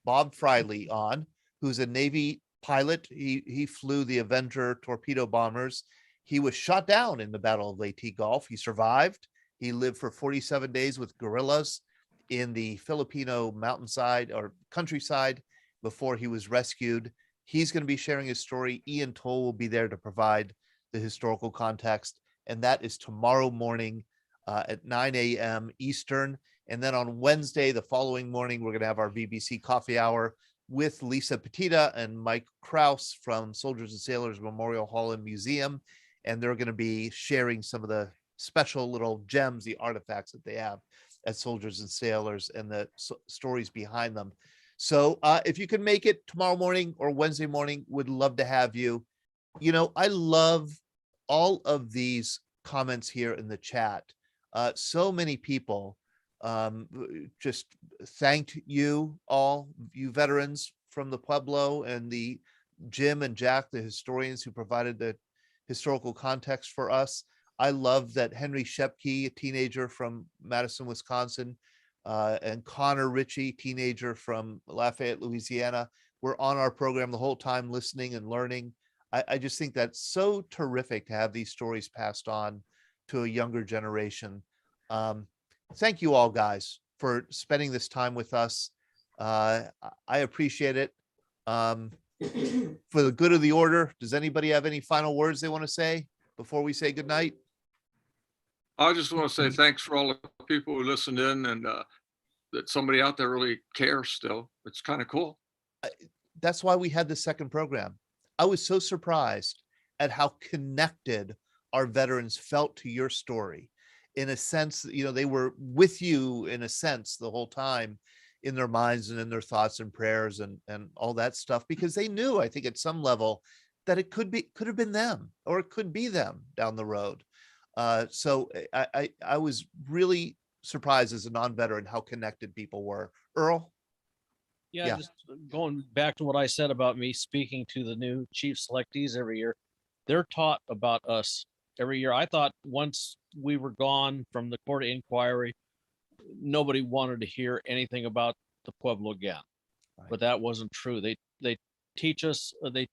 Bob Friley, on, who's a Navy pilot. He flew the Avenger torpedo bombers. He was shot down in the Battle of Leyte Gulf. He survived. He lived for 47 days with guerrillas in the Filipino mountainside or countryside before he was rescued. He's going to be sharing his story. Ian Toll will be there to provide the historical context. And that is tomorrow morning at 9 a.m. Eastern. And then on Wednesday, the following morning, we're going to have our VBC coffee hour with Lisa Petita and Mike Kraus from Soldiers and Sailors Memorial Hall and Museum. And they're going to be sharing some of the special little gems, the artifacts that they have at Soldiers and Sailors and the stories behind them. So if you can make it tomorrow morning or Wednesday morning, would love to have you. You know, I love all of these comments here in the chat. So many people just thanked you all, you veterans from the Pueblo, and the Jim and Jack, the historians who provided the historical context for us. I love that Henry Shepke, a teenager from Madison, Wisconsin, and Connor Ritchie, teenager from Lafayette, Louisiana, were on our program the whole time, listening and learning. I just think that's so terrific to have these stories passed on to a younger generation. Thank you all, guys, for spending this time with us. I appreciate it. for the good of the order, does anybody have any final words they want to say before we say goodnight? I just want to say thanks for all the people who listened in, and that somebody out there really cares still. It's kind of cool. That's why we had the second program. I was so surprised at how connected our veterans felt to your story. In a sense, you know, they were with you in a sense the whole time, in their minds and in their thoughts and prayers and all that stuff, because they knew, I think at some level, that it could have been them, or it could be them down the road. So I was really surprised as a non-veteran how connected people were. Earl? Yeah, just going back to what I said about me speaking to the new chief selectees every year, they're taught about us every year. I thought once we were gone from the court of inquiry, nobody wanted to hear anything about the Pueblo again, but that wasn't true. They teach us, they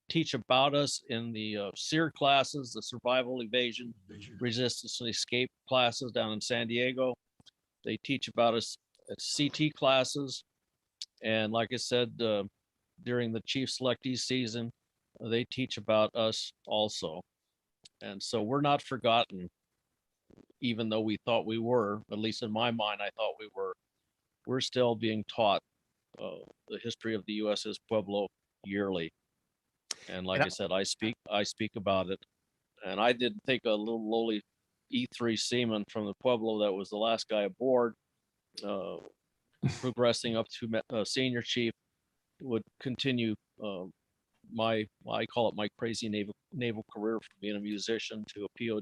teach about us in the SEER classes, the survival, evasion, resistance, and escape classes down in San Diego. They teach about us at CT classes. And like I said, during the chief selectee season, they teach about us also. And so we're not forgotten, even though we thought we were, at least in my mind, I thought we were. We're still being taught the history of the USS Pueblo yearly. And like I said, I speak about it. And I did think a little lowly E3 seaman from the Pueblo that was the last guy aboard, progressing up to senior chief, would continue I call it my crazy naval career, from being a musician to a POW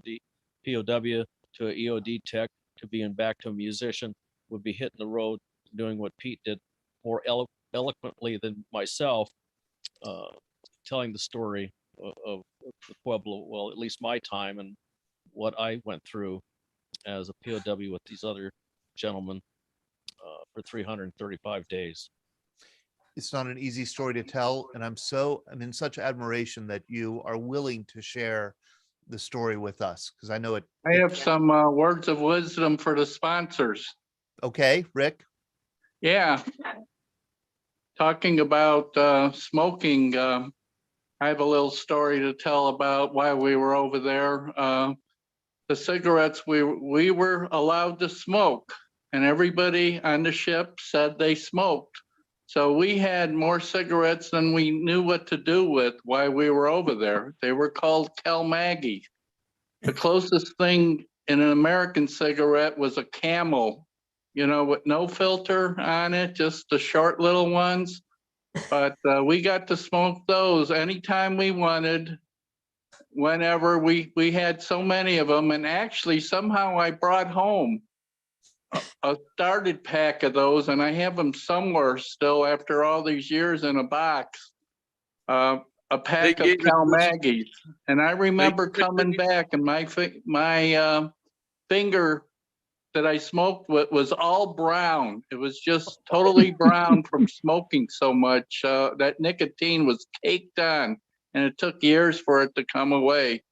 to an EOD tech to being back to a musician, would be hitting the road doing what Pete did more eloquently than myself, telling the story of the Pueblo, well, at least my time and what I went through as a POW with these other gentlemen for 335 days. It's not an easy story to tell, and I'm in such admiration that you are willing to share the story with us, because I know it. I have some words of wisdom for the sponsors. Okay, Rick. Yeah. Talking about smoking, I have a little story to tell about why we were over there. The cigarettes, we were allowed to smoke, and everybody on the ship said they smoked. So we had more cigarettes than we knew what to do with while we were over there. They were called Cal Maggie. The closest thing in an American cigarette was a Camel, you know, with no filter on it, just the short little ones. But we got to smoke those anytime we wanted, whenever. We had so many of them. And actually, somehow I brought home a started pack of those, and I have them somewhere still after all these years in a box. A pack of Cal Maggies. And I remember coming back, and my finger that I smoked with was all brown. It was just totally brown from smoking so much. That nicotine was caked on, and it took years for it to come away.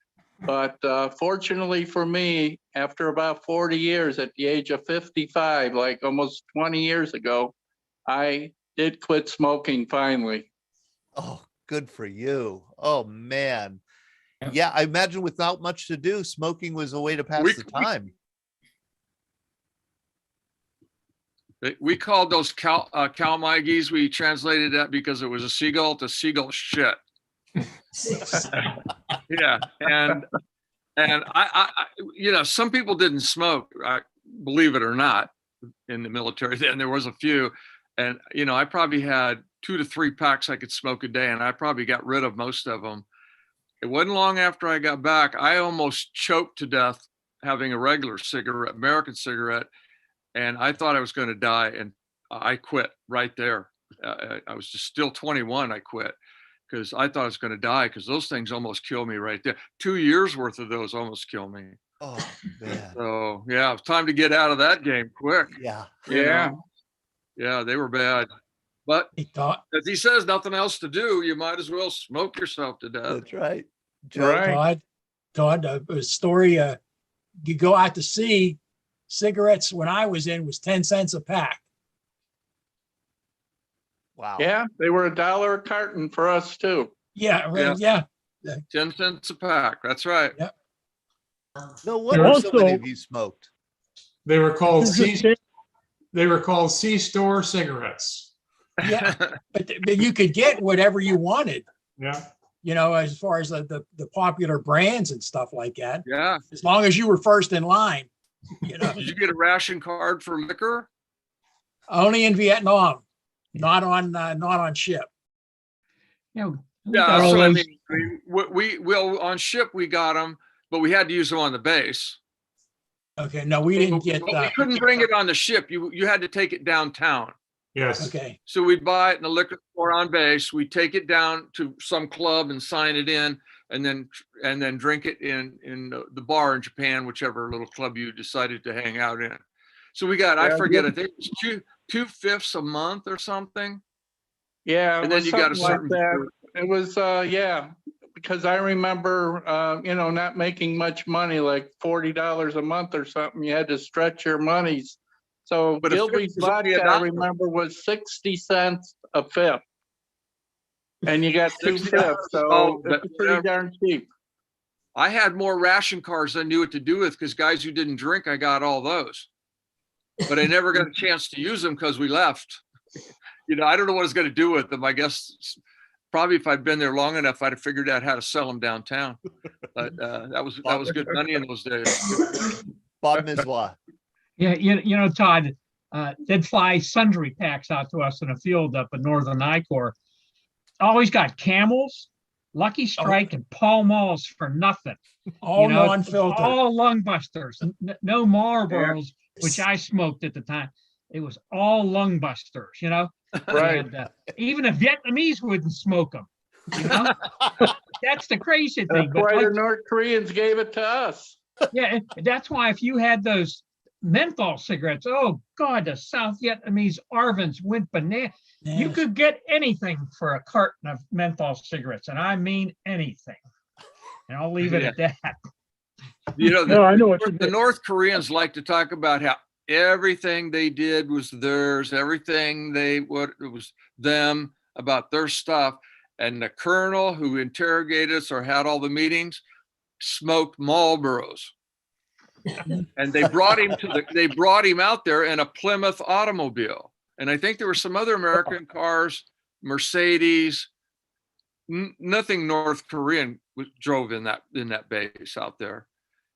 But fortunately for me, after about 40 years, at the age of 55, like almost 20 years ago, I did quit smoking finally. Oh, good for you. Oh, man. Yeah, I imagine without much to do, smoking was a way to pass the time. We called those Kalmaiges. We translated that because it was a seagull to seagull shit. Yeah, and I you know, some people didn't smoke, believe it or not, in the military. Then there was a few, and you know, I probably had 2 to 3 packs I could smoke a day, and I probably got rid of most of them. It wasn't long after I got back, I almost choked to death having a regular cigarette, American cigarette, and I thought I was going to die, and I quit right there. I was just still 21. I quit because I thought I was going to die, because those things almost killed me right there. 2 years worth of those almost killed me. Oh, man. So yeah, it's time to get out of that game quick. Yeah. Yeah. Yeah, they were bad. But as he says, nothing else to do. You might as well smoke yourself to death. That's right. Todd, a story, you go out to sea, cigarettes when I was in was 10 cents a pack. Wow. Yeah, they were $1 a carton for us too. Yeah, Yeah. yeah. 10 cents a pack. That's right. Yep. No wonder so many Also- of you smoked. They were called This is C. They were called C-store cigarettes. Yeah, but you could get whatever you wanted, Yeah. you know, as far as the popular brands and stuff like that. Yeah. As long as you were first in line, you know. Did you get a ration card for liquor? Only in Vietnam, not on ship. You know, we Yeah, got that's all what I those- mean. We on ship we got them, but we had to use them on the base. Okay, no, we didn't get But we couldn't bring it on the ship. You had to take it downtown. Yes. Okay, So we'd buy it in the liquor store on base. We'd take it down to some club and sign it in, and then drink it in the bar in Japan, whichever little club you decided to hang out in. So we got, I Yeah, forget, I think it was 2/5 a month or something. Yeah, And it then was you got a something like certain that. It was, yeah, because I remember, not making much money, like $40 a month or something. You had to stretch your monies. So But a fifth Gilby's was only vodka, I $1. remember, was 60 cents a fifth. And you got 2 $60. fifths, so Oh, it's but pretty whatever. darn cheap. I had more ration cards than I knew what to do with, because guys who didn't drink, I got all those. But I never got a chance to use them because we left. I don't know what I was going to do with them. I guess probably if I'd been there long enough, I'd have figured out how to sell them downtown. But that was good money in those days. Bob Mizwa. Yeah, Todd, they'd fly sundry packs out to us in a field up in northern Icor. Always got Camels, Lucky Strike, and Pall Malls for nothing. all non-filtered. All lung busters, no Marlboros, which I smoked at the time. It was all lung busters, Right. And, even the Vietnamese wouldn't smoke them. That's the crazy thing. That's But why like, the North Koreans gave it to us. yeah, that's why if you had those menthol cigarettes, oh God, the South Vietnamese Arvins went banana. You could get anything for a carton of menthol cigarettes, and I mean anything. And I'll leave it at that. No, I know what you The mean. North Koreans like to talk about how everything they did was theirs, everything it was them, about their stuff. And the colonel who interrogated us or had all the meetings smoked Marlboros. And they brought him out there in a Plymouth automobile. And I think there were some other American cars, Mercedes, nothing North Korean drove in that base out there.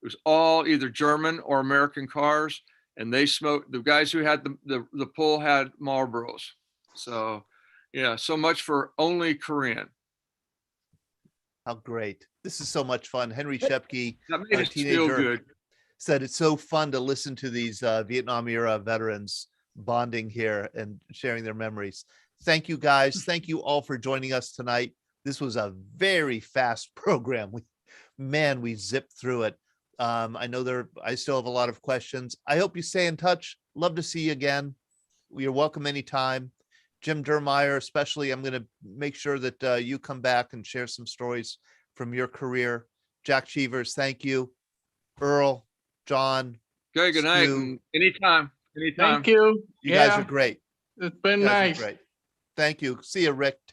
It was all either German or American cars, and they smoked. The guys who had the pull had Marlboros. So, yeah, so much for only Korean. How great. This is so much fun. Henry Shepke, That made our it feel teenager, good. said it's so fun to listen to these Vietnam era veterans bonding here and sharing their memories. Thank you guys. Thank you all for joining us tonight. This was a very fast program. We zipped through it. I know I still have a lot of questions. I hope you stay in touch. Love to see you again. You're welcome anytime. Jim Duermeyer, especially, I'm going to make sure that you come back and share some stories from your career. Jack Cheevers, thank you. Earl, John. Okay, good night. Stu. And anytime. Thank you. You guys are great. It's been You guys are nice. great. Thank you. See you, Rick.